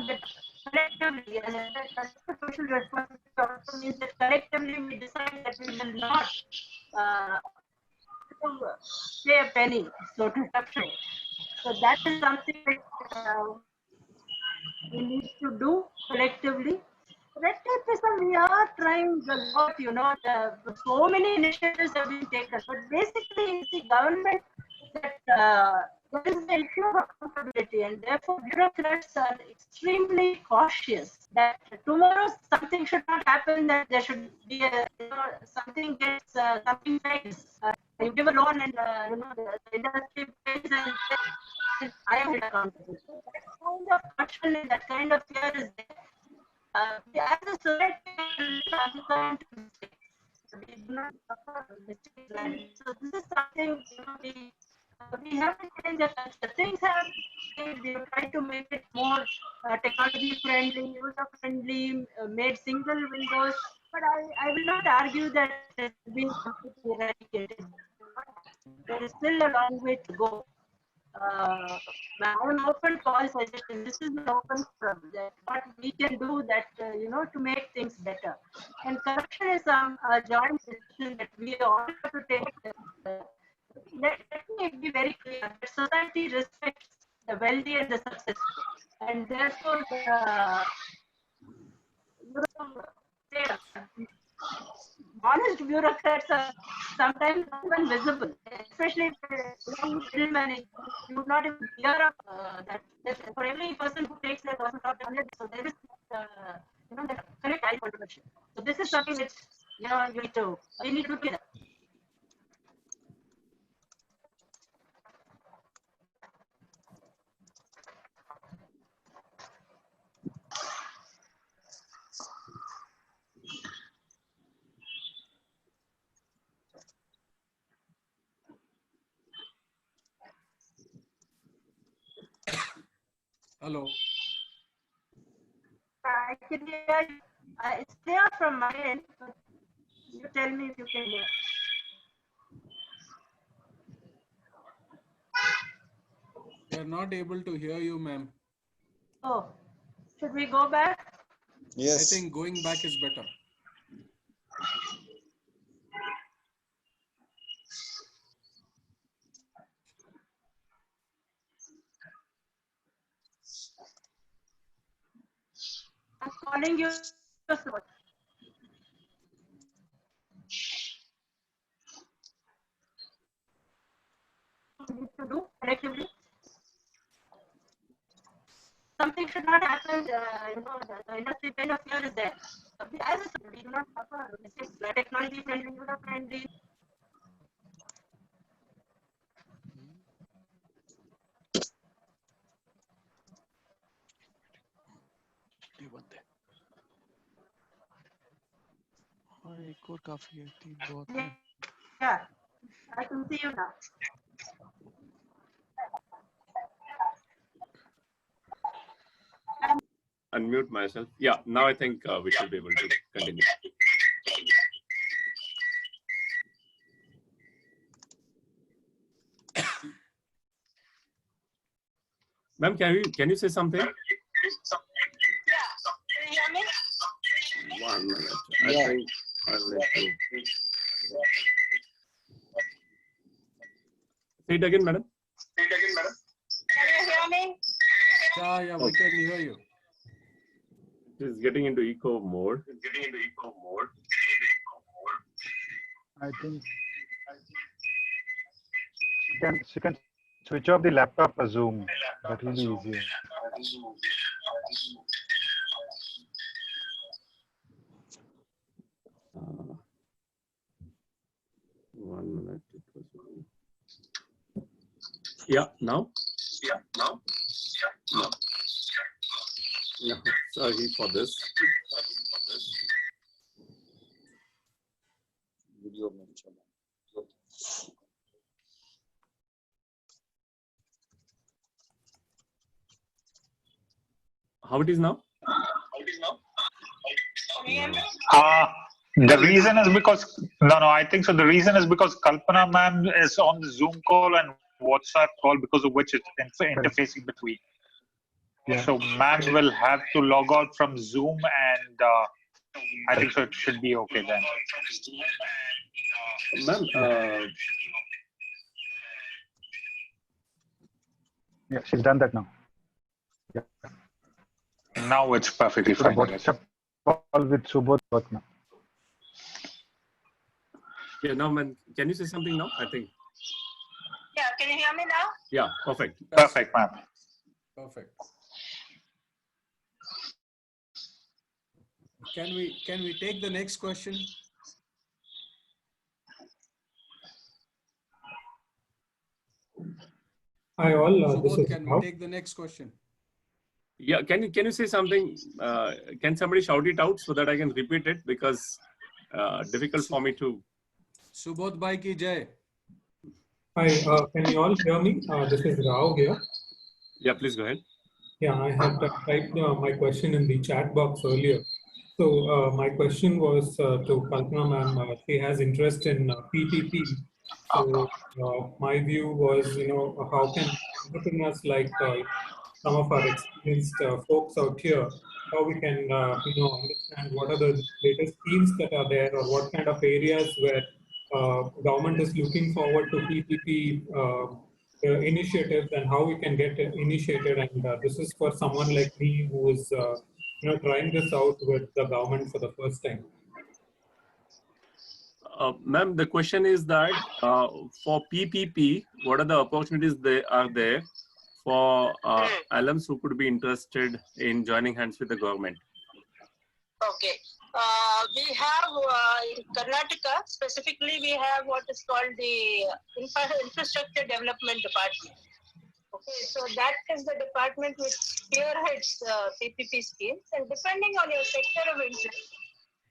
that collectively, and that social responsibility also means that collectively we decide that we will not pay a penny, so to corruption. So that is something that we need to do collectively. Red tapeism, we are trying a lot, so many initiatives have been taken, but basically it's the government that there is the issue of accountability, and therefore bureaucrats are extremely cautious that tomorrow something should not happen, that there should be something gets, something fails. You give a loan and the industry pays and I am held accountable. So that kind of caution and that kind of fear is there. As a society, we are to mistakes. We do not suffer mistakes. So this is something we have to change the culture. Things have changed. We have tried to make it more technology friendly, user friendly, made single windows. But I will not argue that it has been completely eradicated. There is still a long way to go. I am open for all suggestions. This is an open forum. That what we can do that to make things better. And corruption is a joint decision that we all have to take. Let me be very clear that society respects the wealthy and the successful, and therefore honest bureaucrats are sometimes not even visible, especially if long middlemen. You would not even hear of that. For every person who takes their person top 100, so there is the correct eye controversial. So this is something which we need to look at. Hello. I can hear you. It's clear from my end, but you tell me if you can hear. We are not able to hear you, ma'am. Oh, should we go back? Yes. I think going back is better. I'm calling you. Need to do collectively. Something should not happen. The industry pain of fear is there. As a we do not suffer mistakes. Technology friendly, user friendly. Yeah, I can see you now. Unmute myself. Yeah, now I think we should be able to continue. Ma'am, can you say something? Yeah. Can you hear me? 1 minute. Yeah. I think I'll let you. Say it again, madam. Can you hear me? Yeah, we can hear you. It is getting into echo mode. I think she can switch off the laptop or Zoom. That will be easier. Uh, 1 minute. It was one. Yeah, now? No. Yeah, sorry for this. Video में चला. How it is now? The reason is because I think so. The reason is because Kalpana ma'am is on the Zoom call and WhatsApp call, because of which it's interfacing between. Yeah. So ma'am will have to log out from Zoom, and I think so it should be okay then. Ma'am, yeah, she's done that now. Yeah. Now it's perfectly fine. WhatsApp call with Subodh work now. yeah, now, man, can you say something now? I think. Yeah, can you hear me now? Yeah, perfect. Perfect, ma'am. Perfect. Can we take the next question? Hi all, this Subodh, is can we take the next question? Yeah, can you say something? Can somebody shout it out so that I can repeat it, because difficult for me to. Subodh bhai ki jai. Hi, can you all hear me? This is Rao here. Yeah, please go ahead. Yeah, I had typed my question in the chat box earlier. So my question was to Kalpana ma'am. She has interest in PPP. So my view was, how can entrepreneurs like some of our experienced folks out here, how we can, understand what are the latest schemes that are there, or what kind of areas where government is looking forward to PPP initiatives, and how we can get it initiated. And this is for someone like me who is, trying this out with the government for the first time. Ma'am, the question is that for PPP, what are the opportunities are there for alums who could be interested in joining hands with the government? Okay. We have in Karnataka, specifically, we have what is called the Infrastructure Development Department. Okay, so that is the department which spearheads PPP schemes, and depending on your sector of interest,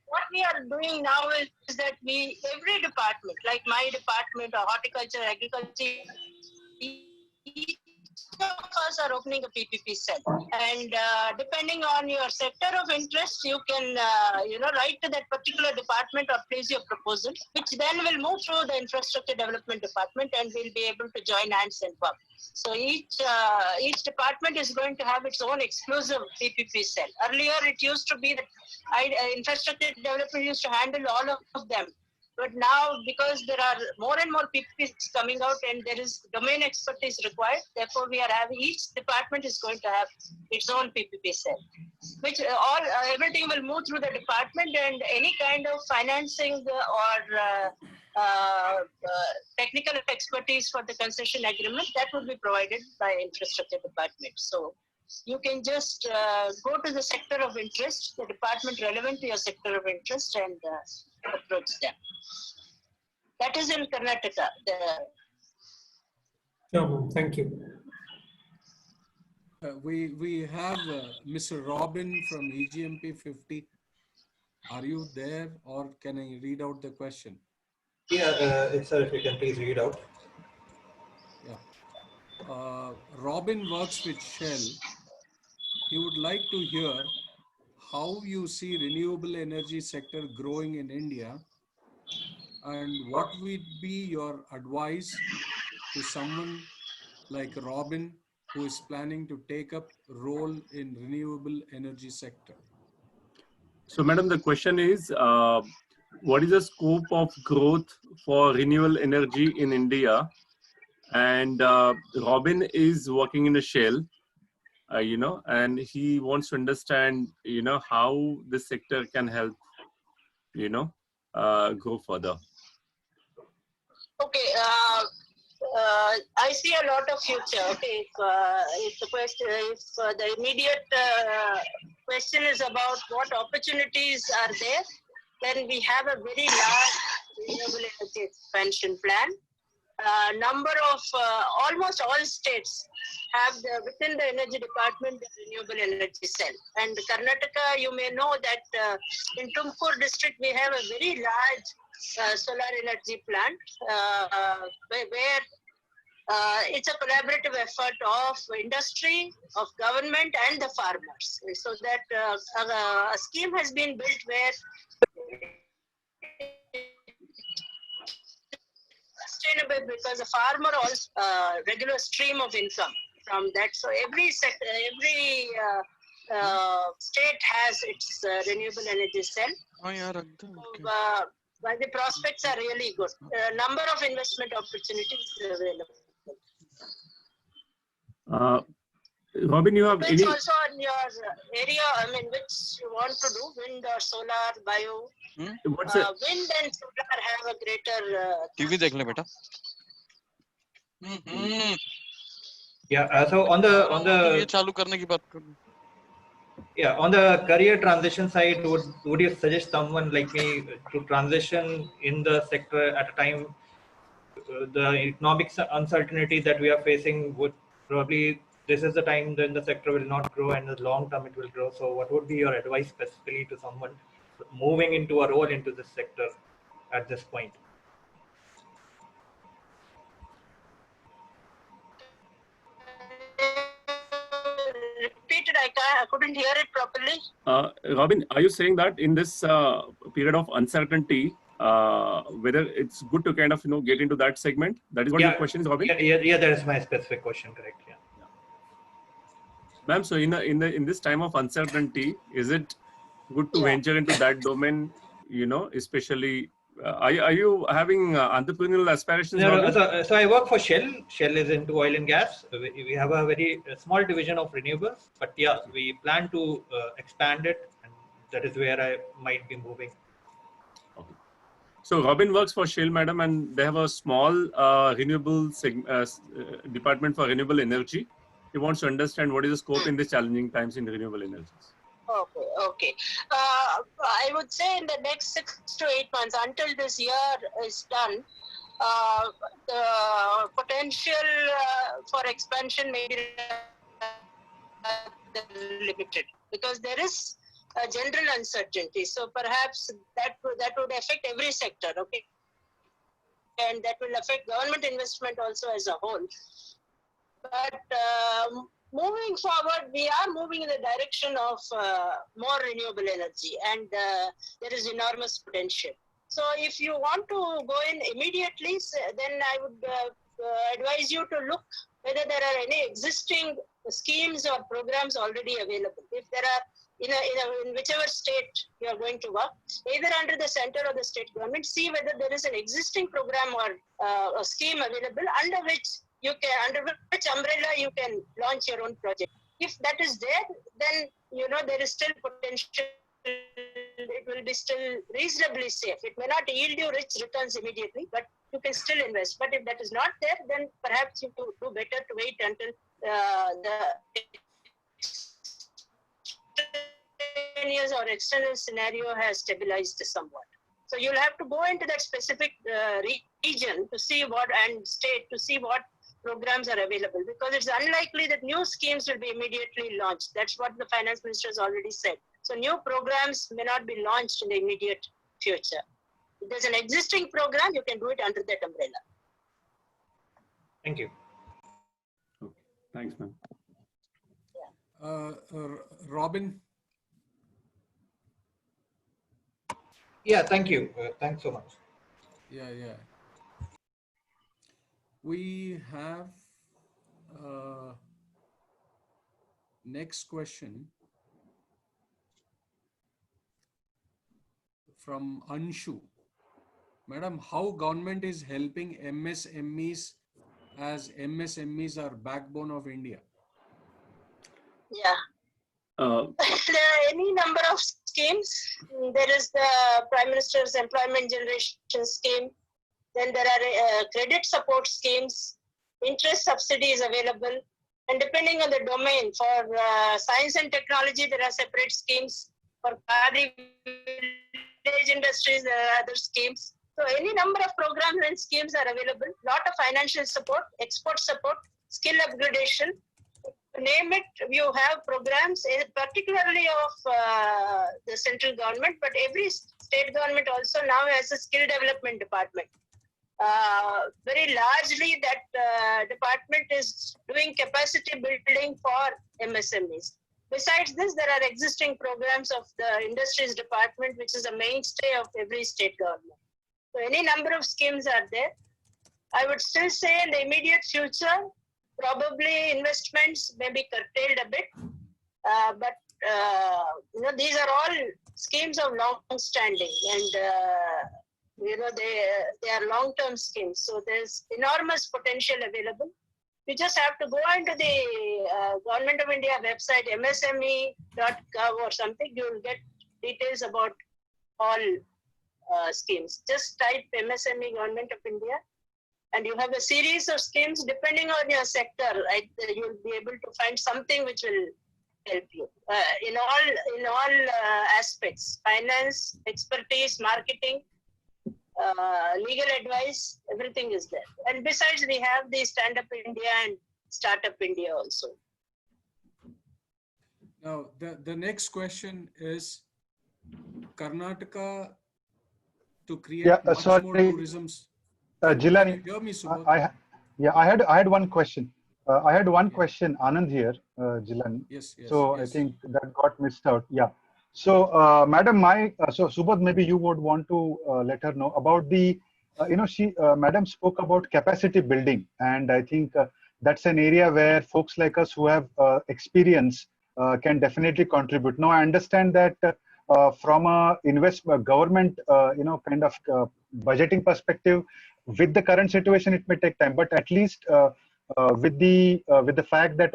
what we are doing now is that every department, like my department, or horticulture, agriculture, each of us are opening a PPP cell, and depending on your sector of interest, you can write to that particular department or place your proposal, which then will move through the infrastructure development department, and we'll be able to join hands and work. So each department is going to have its own exclusive PPP cell. Earlier, it used to be that infrastructure development used to handle all of them. But now, because there are more and more PPPs coming out and there is domain expertise required, therefore we are having, each department is going to have its own PPP cell, which everything will move through the department, and any kind of financing or technical expertise for the concession agreement, that will be provided by infrastructure department. So you can just go to the sector of interest, the department relevant to your sector of interest, and approach them. That is in Karnataka. Sure, thank you. We have Mr. Robin from EGMP 50. Are you there, or can I read out the question? Yeah, sir, if you can please read out. Yeah. Robin works with Shell. He would like to hear how you see renewable energy sector growing in India, and what would be your advice to someone like Robin who is planning to take up role in renewable energy sector. So, madam, the question is, what is the scope of growth for renewable energy in India? And Robin is working in a Shell, and he wants to understand, how this sector can help, go further. Okay. I see a lot of future. Okay, if the question, if the immediate question is about what opportunities are there, then we have a very large renewable energy expansion plan. Number of almost all states have within the energy department the renewable energy cell. And Karnataka, you may know that in Tumkur district we have a very large solar energy plant where it's a collaborative effort of industry, of government, and the farmers. So that a scheme has been built where sustainable, because the farmer also regular stream of income from that. So every sector, every state has its renewable energy cell. But the prospects are really good. Number of investment opportunities available. Robin, you have Depends any? also on your area. I mean, which you want to do, wind or solar, bio. What's Wind and solar have a greater. TV देख ले बेटा. Yeah. So on the ये चालू करने की बात कर. Yeah, on the career transition side, would you suggest someone like me to transition in the sector at a time the economic uncertainty that we are facing would probably, this is the time then the sector will not grow, and in the long term it will grow. So what would be your advice specifically to someone moving into a role into this sector at this point? Repeated, I couldn't hear it properly. Robin, are you saying that in this period of uncertainty, whether it's good to kind of get into that segment? That is what your question is, Robin? Yeah, that is my specific question, correct? Yeah. Ma'am, so in this time of uncertainty, is it good to venture into that domain? Especially, are you having entrepreneurial aspirations? No, so I work for Shell. Shell is into oil and gas. We have a very small division of renewables, but yeah, we plan to expand it, and that is where I might be moving. Okay. So Robin works for Shell, madam, and they have a small renewable department for renewable energy. He wants to understand what is the scope in these challenging times in renewable energies. Okay. I would say in the next 6 to 8 months, until this year is done, the potential for expansion may be limited, because there is a general uncertainty. So perhaps that would affect every sector, okay? And that will affect government investment also as a whole. But moving forward, we are moving in the direction of more renewable energy, and there is enormous potential. So if you want to go in immediately, then I would advise you to look whether there are any existing schemes or programs already available. If there are, in whichever state you are going to work, either under the center or the state government, see whether there is an existing program or a scheme available under which umbrella you can launch your own project. If that is there, then there is still potential. It will be still reasonably safe. It may not yield you rich returns immediately, but you can still invest. But if that is not there, then perhaps you do better to wait until the extraneous or external scenario has stabilized somewhat. So you'll have to go into that specific region to see what, and state to see what programs are available, because it's unlikely that new schemes will be immediately launched. That's what the finance minister has already said. So new programs may not be launched in the immediate future. If there's an existing program, you can do it under that umbrella. Thank you. Okay. Thanks, ma'am. Robin? Yeah, thank you. Thanks so much. Yeah. We have next question from Anshu. Madam, how government is helping MSMEs, as MSMEs are backbone of India? Yeah. There are any number of schemes. There is the Prime Minister's Employment Generation Scheme. Then there are credit support schemes, interest subsidies available. And depending on the domain, for science and technology, there are separate schemes. For village industries, there are other schemes. So any number of programs and schemes are available. Lot of financial support, export support, skill upgradation. Name it, you have programs, particularly of the central government, but every state government also now has a skill development department. very largely that department is doing capacity building for MSMEs. Besides this, there are existing programs of the Industries Department, which is a mainstay of every state government. So any number of schemes are there. I would still say in the immediate future, probably investments may be curtailed a bit, but these are all schemes of long standing, and they are long-term schemes. So there's enormous potential available. You just have to go into the Government of India website, msme.gov or something. You will get details about all schemes. Just type MSME Government of India, and you have a series of schemes depending on your sector. You'll be able to find something which will help you in all aspects: finance, expertise, marketing, legal advice. Everything is there. And besides, we have the Stand Up India and Startup India also. Now, the next question is Karnataka to create much more tourism. Jilani, can you hear me, Subodh? I had one question. I had one question, Anand here, Jilani. Yes. So I think that got missed out. Yeah. So, Madam, so Subodh, maybe you would want to let her know about the, Madam spoke about capacity building, and I think that's an area where folks like us who have experience can definitely contribute. Now, I understand that from a government, kind of budgeting perspective, with the current situation, it may take time, but at least with the fact that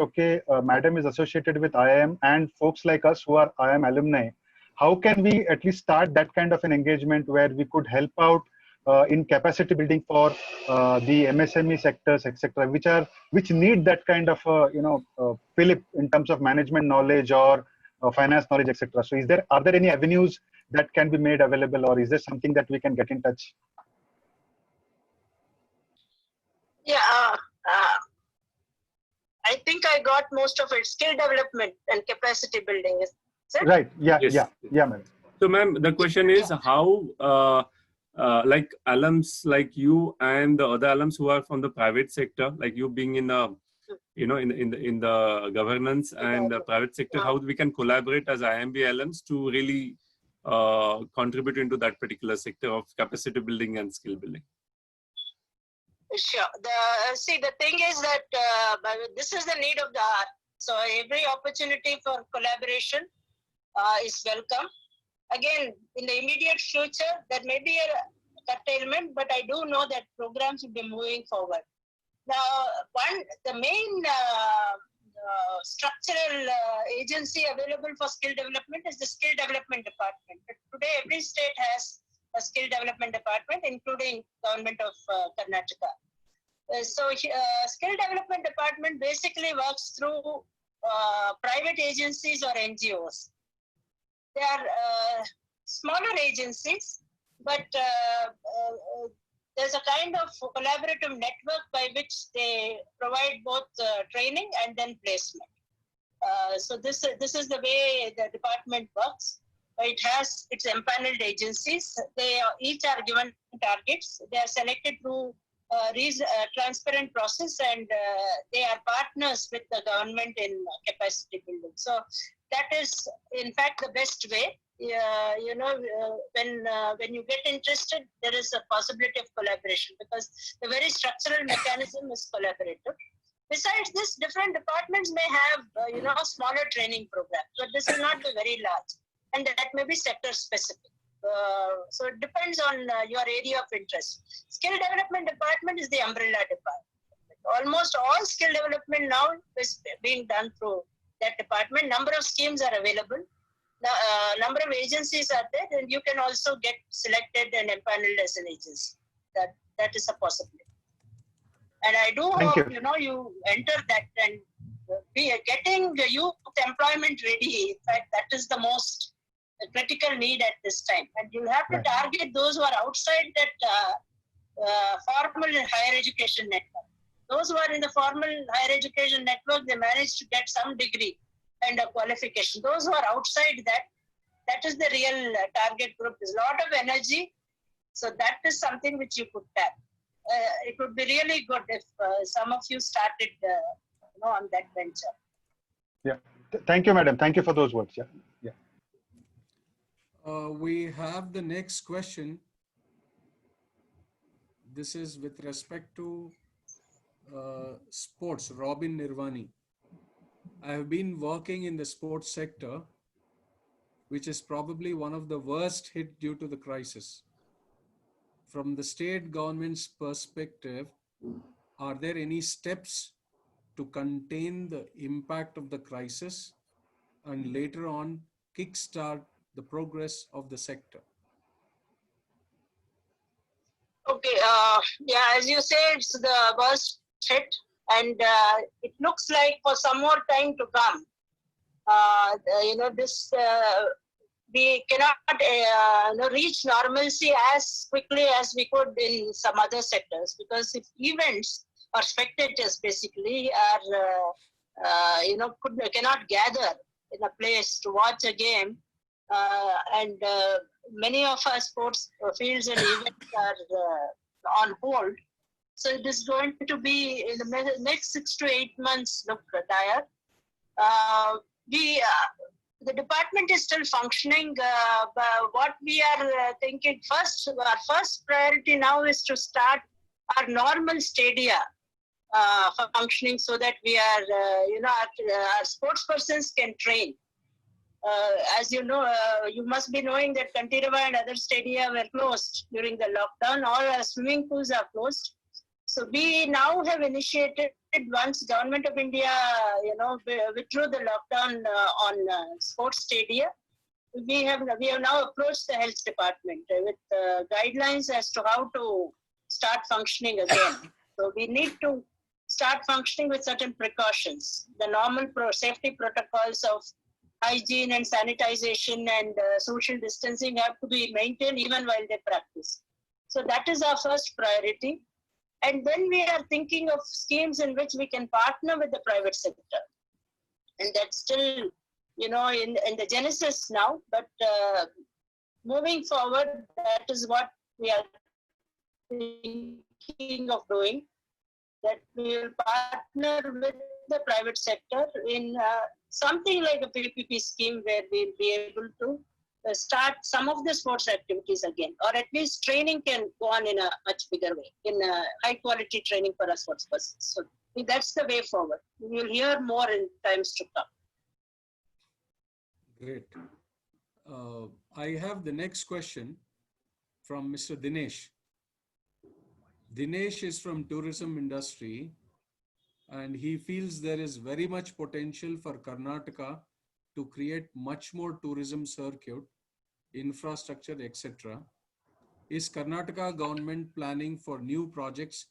Madam is associated with IIM and folks like us who are IIM alumni, how can we at least start that kind of an engagement where we could help out in capacity building for the MSME sectors, etc., which need that kind of fillip in terms of management knowledge or finance knowledge, etc. So, are there any avenues that can be made available, or is there something that we can get in touch? Yeah, I think I got most of it. Skill development and capacity building. Is it? Right. Yeah. Yes. Yeah, ma'am. So, ma'am, the question is how, like alums like you and the other alums who are from the private sector, like you being in the, in the governance and the private sector, how we can collaborate as IIMBA alums to really contribute into that particular sector of capacity building and skill building. Sure. The thing is that this is the need of the hour. So every opportunity for collaboration is welcome. Again, in the immediate future, there may be a curtailment, but I do know that programs will be moving forward. Now, the main structural agency available for skill development is the Skill Development Department. But today, every state has a skill development department, including government of Karnataka. Skill development department basically works through private agencies or NGOs. They are smaller agencies, but there's a kind of collaborative network by which they provide both training and then placement. So this is the way the department works. It has its empaneled agencies. They each are given targets. They are selected through transparent process, and they are partners with the government in capacity building. So that is, in fact, the best way. When you get interested, there is a possibility of collaboration because the very structural mechanism is collaborative. Besides this, different departments may have, smaller training programs, but this will not be very large, and that may be sector specific. So it depends on your area of interest. Skill Development Department is the umbrella department. Almost all skill development now is being done through that department. Number of schemes are available. Number of agencies are there, and you can also get selected and empaneled as an agency. That is a possibility. And I do hope you enter that and be getting the youth employment ready. In fact, that is the most critical need at this time. And you have to target those who are outside that formal higher education network. Those who are in the formal higher education network, they manage to get some degree and a qualification. Those who are outside that is the real target group. There's a lot of energy. So that is something which you could tap. it would be really good if some of you started, on that venture. Yeah. Thank you, madam. Thank you for those words. Yeah. Yeah. We have the next question. This is with respect to sports. Robin Nirvani. I have been working in the sports sector, which is probably one of the worst hit due to the crisis. From the state government's perspective, are there any steps to contain the impact of the crisis and later on kickstart the progress of the sector? Okay, yeah, as you say, it's the worst hit, and it looks like for some more time to come. We cannot reach normalcy as quickly as we could in some other sectors, because if events or spectators basically are cannot gather in a place to watch a game, and many of our sports fields and events are on hold. So it is going to be in the next 6 to 8 months look dire. The department is still functioning, but what we are thinking our first priority now is to start our normal stadia functioning, so that we are, our sports persons can train. As you know, you must be knowing that Kantirava and other stadia were closed during the lockdown. All our swimming pools are closed. So we now have initiated, once Government of India, withdrew the lockdown on sports stadia, we have now approached the health department with guidelines as to how to start functioning again. So we need to start functioning with certain precautions. The normal safety protocols of hygiene and sanitization and social distancing have to be maintained even while they practice. So that is our first priority. And then we are thinking of schemes in which we can partner with the private sector. And that's still, in the genesis now, but moving forward, that is what we are thinking of doing, that we will partner with the private sector in something like a PPP scheme where we'll be able to start some of the sports activities again, or at least training can go on in a much bigger way, in a high quality training for our sports persons. So that's the way forward. We will hear more in times to come. Great. I have the next question from Mr. Dinesh. Dinesh is from tourism industry, and he feels there is very much potential for Karnataka to create much more tourism circuit, infrastructure, etc. Is Karnataka government planning for new projects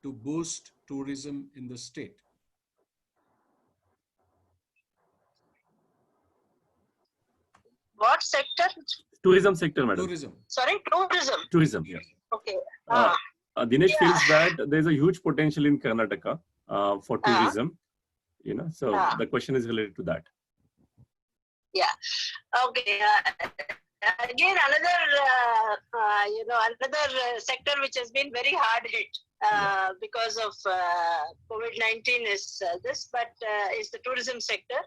to boost tourism in the state? What sector? Tourism sector, madam. Tourism. Sorry, tourism. Tourism, yeah. Okay. Dinesh feels that there's a huge potential in Karnataka for tourism. So the question is related to that. Yeah. Okay. Again, another sector which has been very hard hit because of COVID-19 is is the tourism sector.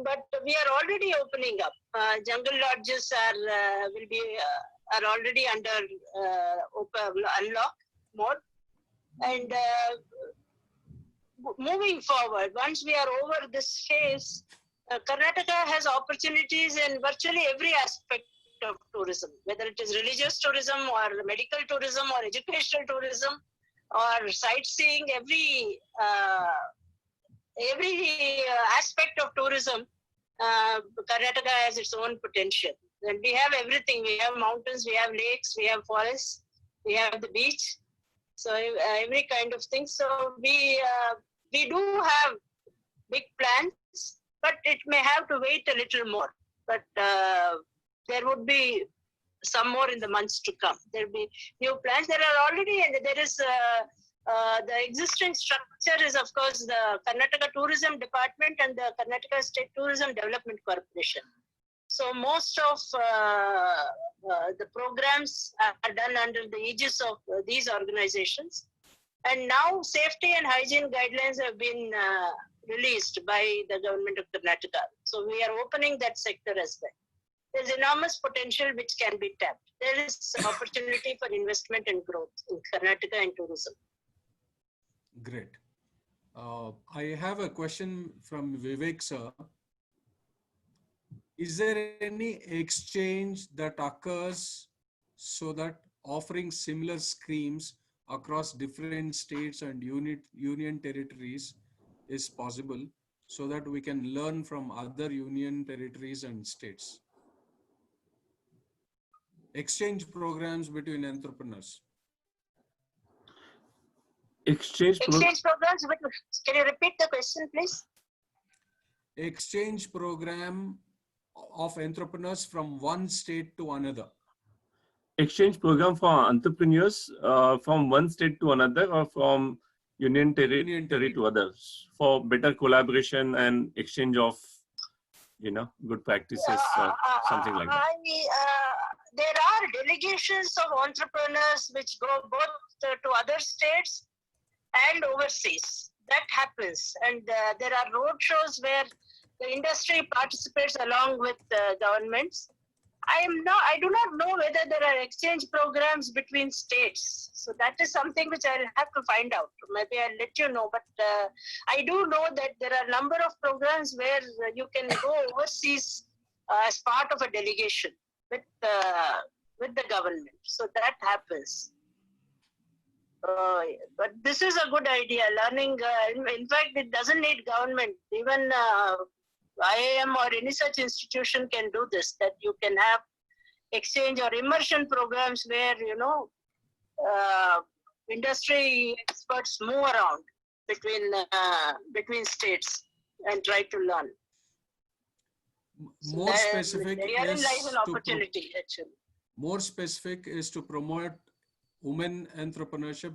But we are already opening up. Jungle lodges are already under unlock mode, and moving forward, once we are over this phase, Karnataka has opportunities in virtually every aspect of tourism, whether it is religious tourism or medical tourism or educational tourism or sightseeing. Every aspect of tourism, Karnataka has its own potential. And we have everything. We have mountains, we have lakes, we have forests, we have the beach. So every kind of thing. So we do have big plans, but it may have to wait a little more. But there would be some more in the months to come. There will be new plans. There are already, and there is the existing structure is, of course, the Karnataka Tourism Department and the Karnataka State Tourism Development Corporation. So most of the programs are done under the aegis of these organizations. And now safety and hygiene guidelines have been released by the government of Karnataka. So we are opening that sector as well. There's enormous potential which can be tapped. There is opportunity for investment and growth in Karnataka and tourism. Great. I have a question from Vivek sir. Is there any exchange that occurs so that offering similar schemes across different states and union territories is possible so that we can learn from other union territories and states? Exchange programs between entrepreneurs. Exchange programs, can you repeat the question, please? Exchange program of entrepreneurs from one state to another. Exchange program for entrepreneurs from one state to another or from union territory to others for better collaboration and exchange of, you know, good practices or something like that. There are delegations of entrepreneurs which go both to other states and overseas. That happens. And there are road shows where the industry participates along with governments. I do not know whether there are exchange programs between states. So that is something which I'll have to find out. Maybe I'll let you know. But I do know that there are a number of programs where you can go overseas as part of a delegation with the government. So that happens. But this is a good idea. Learning, in fact, it doesn't need government. Even IIM or any such institution can do this, that you can have exchange or immersion programs where, you know, industry experts move around between states and try to learn. More specific therein is lies an to opportunity, actually. More specific is to promote women entrepreneurship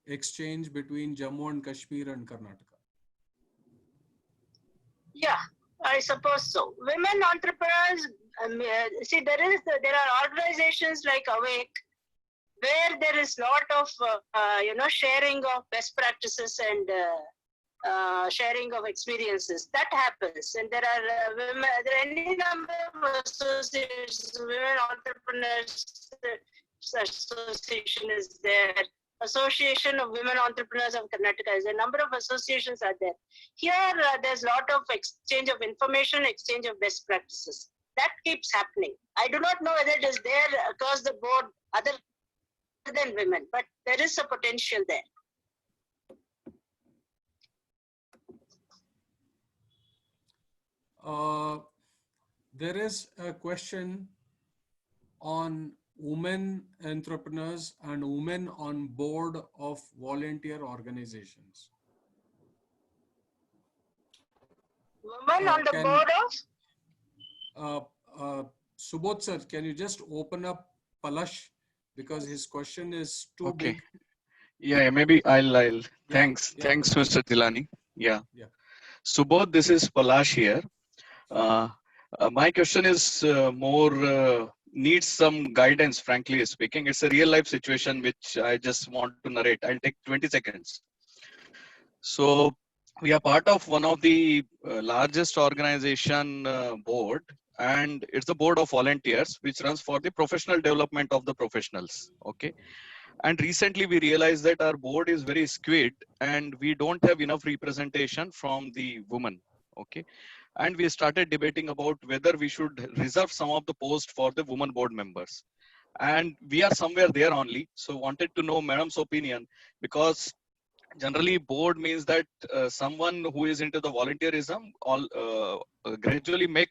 exchange between Jammu and Kashmir and Karnataka. Yeah, I suppose so. Women entrepreneurs, see, there are organizations like Awake where there is lot of sharing of best practices and sharing of experiences. That happens, and there are women. There are any number of associations. Women Entrepreneurs Association is there. Association of Women Entrepreneurs of Karnataka is a number of associations are there. Here, there's a lot of exchange of information, exchange of best practices. That keeps happening. I do not know whether it is there across the board other than women, but there is a potential there. There is a question on women entrepreneurs and women on board of volunteer organizations. Women on the board of? Subodh sir, can you just open up Palash because his question is too big. Yeah, maybe I'll. Thanks, Mr. Tilani. Yeah. Subodh, this is Palash here. My question is more needs some guidance, frankly speaking. It's a real life situation which I just want to narrate. I'll take 20 seconds. So we are part of one of the largest organization board, and it's the board of volunteers which runs for the professional development of the professionals. Okay. And recently we realized that our board is very skewed and we don't have enough representation from the women. Okay. And we started debating about whether we should reserve some of the posts for the women board members. And we are somewhere there only. So wanted to know Madam's opinion, because generally board means that someone who is into the volunteerism gradually make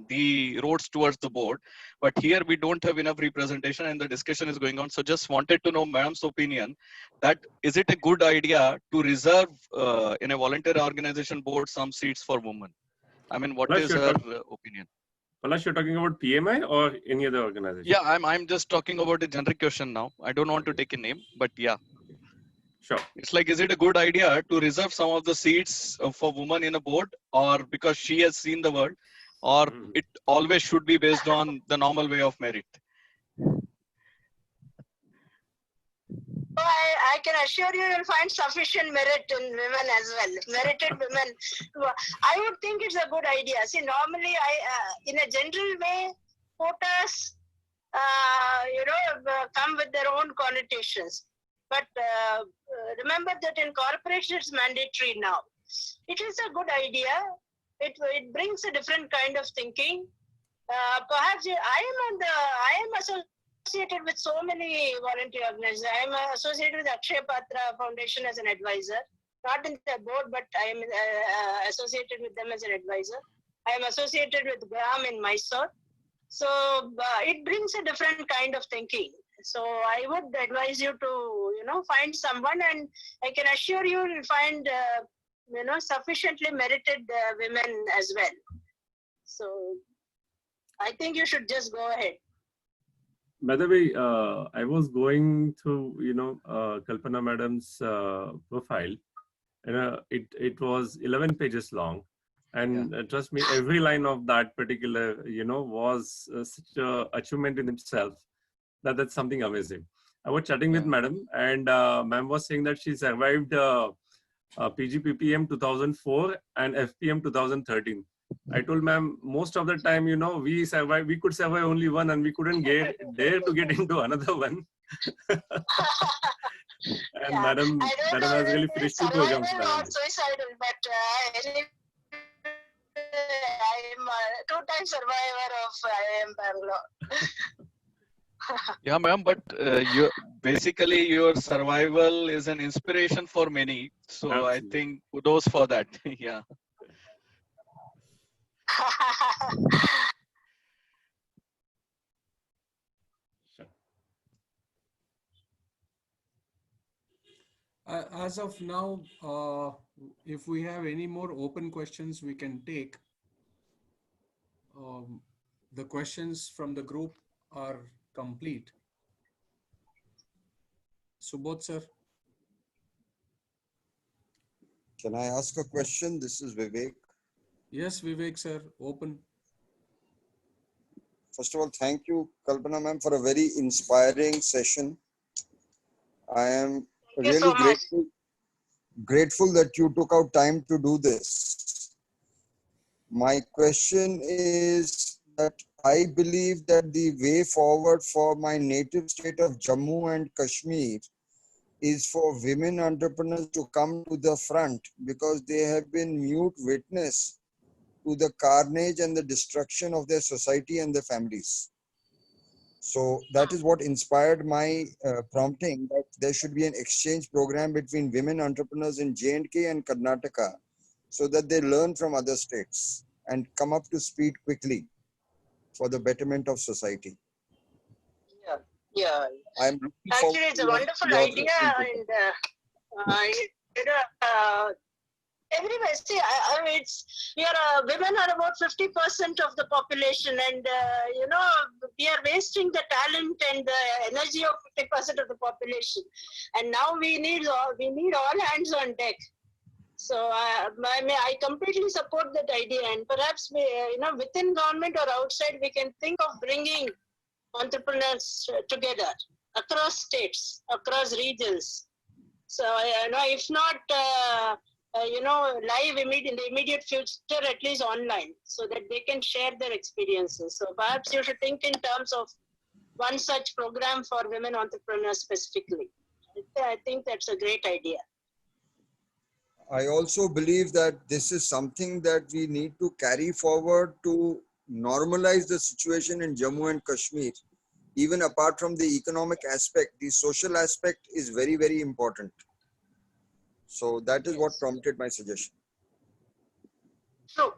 the roads towards the board. But here we don't have enough representation and the discussion is going on. So just wanted to know Madam's opinion that is it a good idea to reserve in a volunteer organization board some seats for women? I mean, what is her opinion? Palash, you're talking about PMI or any other organization? Yeah, I'm just talking about a generic question now. I don't want to take a name, but yeah. Sure. It's like, is it a good idea to reserve some of the seats for women in a board, or because she has seen the world or it always should be based on the normal way of merit? I can assure you, you'll find sufficient merit in women as well. Merited women. I would think it's a good idea. See, normally, in a general way, quotas, come with their own connotations. But remember that in corporations, it's mandatory now. It is a good idea. It brings a different kind of thinking. Perhaps I am associated with so many volunteer organizations. I am associated with Akshay Patra Foundation as an advisor, not in the board, but I am associated with them as an advisor. I am associated with GRAM in Mysore. So it brings a different kind of thinking. So I would advise you to, find someone, and I can assure you will find, sufficiently merited women as well. So I think you should just go ahead. By the way, I was going through, Kalpana madam's profile. It was 11 pages long. And trust me, every line of that particular, was such an achievement in itself. That's something amazing. I was chatting with madam, and ma'am was saying that she survived PGPPM 2004 and FPM 2013. I told ma'am, most of the time, we could survive only one, and we couldn't dare to get into another one. And madam has really finished 2 programs now. Not suicidal, but I'm a 2-time survivor of IIM Bangalore. Yeah, ma'am, but basically your survival is an inspiration for many. So absolutely. I think kudos for that. Yeah. As of now, if we have any more open questions, we can take. The questions from the group are complete. Subodh sir. Can I ask a question? This is Vivek. Yes, Vivek sir, open. First of all, thank you, Kalpana ma'am, for a very inspiring session. I am really grateful that you took out time to do this. My question is that I believe that the way forward for my native state of Jammu and Kashmir is for women entrepreneurs to come to the front, because they have been mute witness to the carnage and the destruction of their society and their families. So that is what inspired my prompting that there should be an exchange program between women entrepreneurs in J&K and Karnataka, so that they learn from other states and come up to speed quickly for the betterment of society. Yeah. Actually, it's a wonderful idea, and everywhere. See, women are about 50% of the population, and we are wasting the talent and the energy of 50% of the population. And now we need all hands on deck. So I completely support that idea, and perhaps within government or outside, we can think of bringing entrepreneurs together across states, across regions. So if not live in the immediate future, at least online, so that they can share their experiences. So perhaps you should think in terms of one such program for women entrepreneurs specifically. I think that's a great idea. I also believe that this is something that we need to carry forward to normalize the situation in Jammu and Kashmir. Even apart from the economic aspect, the social aspect is very, very important. So that is what prompted my suggestion. True.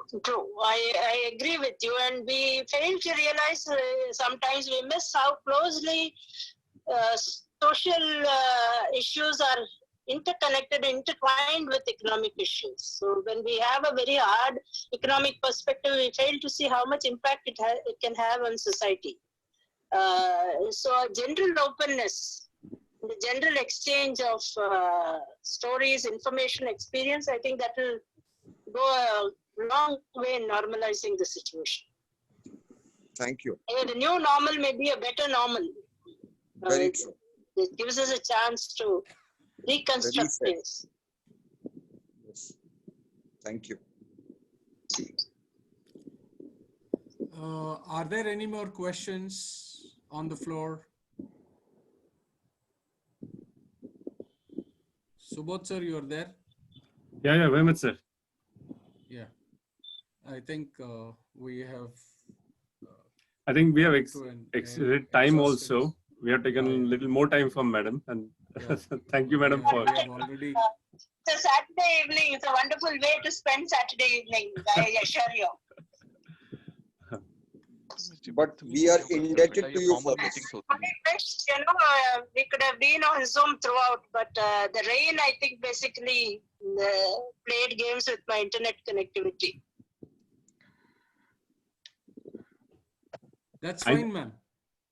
I agree with you, and we fail to realize sometimes we miss how closely social issues are interconnected, intertwined with economic issues. So when we have a very hard economic perspective, we fail to see how much impact it can have on society. So a general openness, the general exchange of stories, information, experience, I think that will go long way in normalizing the situation. Thank you. The new normal may be a better normal. Very true. It gives us a chance to reconstruct things. Yes. Thank you. Are there any more questions on the floor? Subodh sir, you are there? Yeah, very much, sir. Yeah. I think we have. I think we have exceeded time also. We have taken a little more time from Madam. And thank you, Madam, for. We have already. It's a Saturday evening. It's a wonderful way to spend Saturday evening, I assure you. But we are indebted to you for this. We could have been on Zoom throughout, but the rain, I think, basically played games with my internet connectivity. That's fine, ma'am.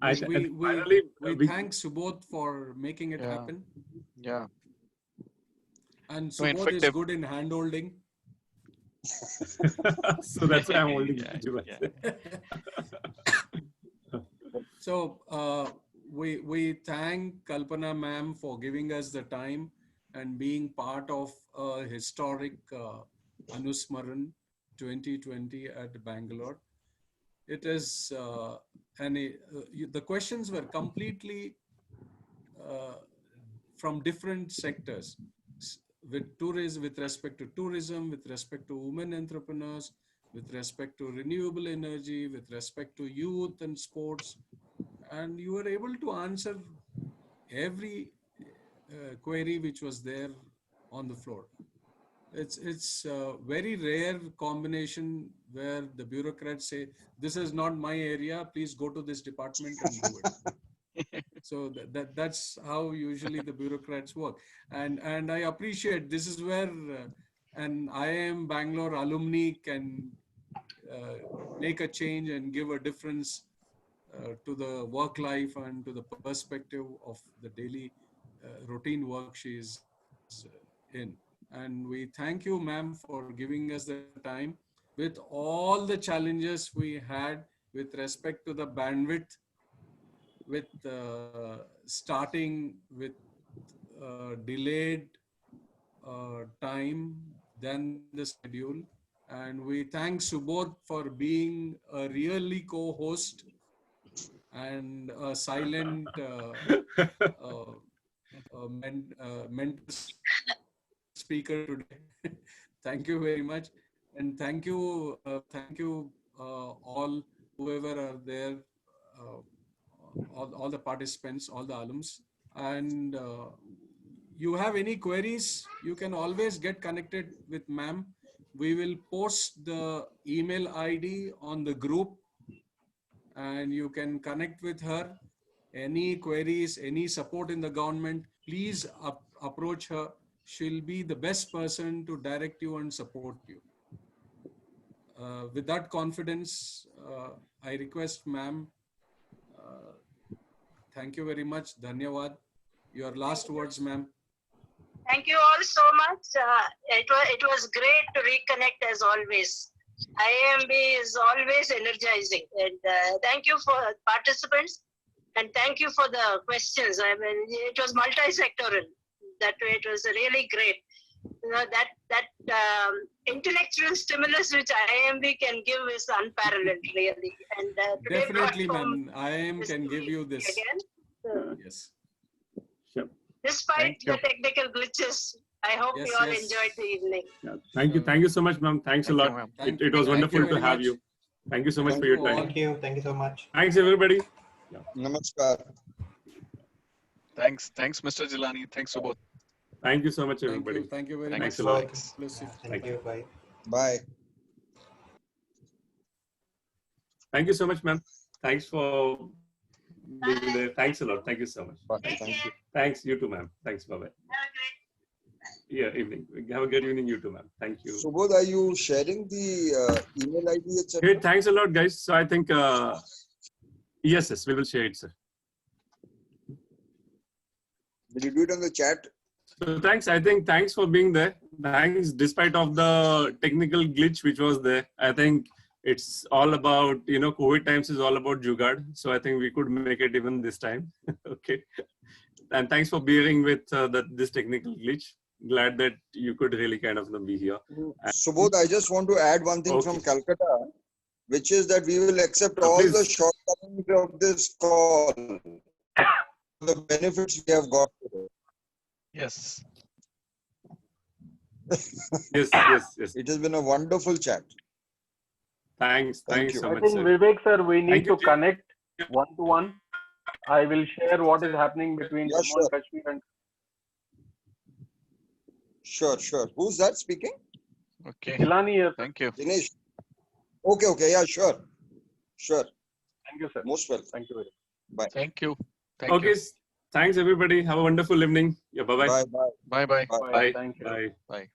We thank Subodh for making it happen. Yeah. And Subodh is good in hand holding. So that's why I'm holding it. So we thank Kalpana ma'am for giving us the time and being part of a historic Anusmaran 2020 at Bangalore. It is, the questions were completely from different sectors, with tourism, with respect to tourism, with respect to women entrepreneurs, with respect to renewable energy, with respect to youth and sports. And you were able to answer every query which was there on the floor. It's a very rare combination where the bureaucrats say, this is not my area, please go to this department and do it. So that's how usually the bureaucrats work. And I appreciate this is where an IIM Bangalore alumni can make a change and give a difference to the work life and to the perspective of the daily routine work she is in. And we thank you, ma'am, for giving us the time with all the challenges we had with respect to the bandwidth, with starting with delayed time than the schedule. And we thank Subodh for being a really co-host and a silent mentor speaker today. Thank you very much. And thank you all, whoever are there, all the participants, all the alums. And you have any queries, you can always get connected with ma'am. We will post the email ID on the group and you can connect with her. Any queries, any support in the government, please approach her. She'll be the best person to direct you and support you. With that confidence, I request ma'am, thank you very much. Dhanyawad. Your last words, ma'am. Thank you all so much. It was great to reconnect as always. IIMBAA is always energizing. And thank you for participants. And thank you for the questions. I mean, it was multi-sectoral. That way, it was really great. You know, that intellectual stimulus which IIMBAA can give is unparalleled, really. And definitely, ma'am. IIM can give you this. Again. Yes. Sure. Despite the technical glitches, I hope you all enjoyed the evening. Yeah. Thank you so much, ma'am. Thanks a lot. It was wonderful to have you. Thank you so much for your time. Thank you so much. Thanks, everybody. Yeah. Namaskar. Thanks, Mr. Jilani. Thanks, Subodh. Thank you so much, everybody. Thank you very Thanks much. a lot. Thank you. Bye. Bye. Thank you so much, ma'am. Thanks for being there. Thanks a lot. Thank you so much. Bye. Thank you. Thanks, you too, ma'am. Thanks, bye-bye. Yeah, evening. Have a good evening, you too, ma'am. Thank you. Subodh, are you sharing the email ID, etc.? Hey, thanks a lot, guys. So I think, yes, we will share it, sir. Will you do it on the chat? So thanks. I think thanks for being there. Thanks, despite of the technical glitch which was there. I think it's all about, COVID times is all about jugaad. So I think we could make it even this time. Okay. And thanks for bearing with this technical glitch. Glad that you could really kind of be here. Subodh, I just want to add one thing from Calcutta, which is that we will accept all the shortcomings of this call, the benefits we have got today. Yes. Yes. It has been a wonderful chat. Thanks. Thank you so much. I think sir. Vivek sir, we need to Thank you. connect one-to-one. I will share what is happening between Jammu and Kashmir and. Sure. Who's that speaking? Okay. Dilani here. Thank you. Dinesh. Okay. Yeah, sure. Thank you, sir. Most welcome. Thank you very Bye. Thank you. Okay. Thanks, everybody. Have a wonderful evening. Yeah. Bye-bye. Bye. Bye. much. Bye. Thank you. Bye.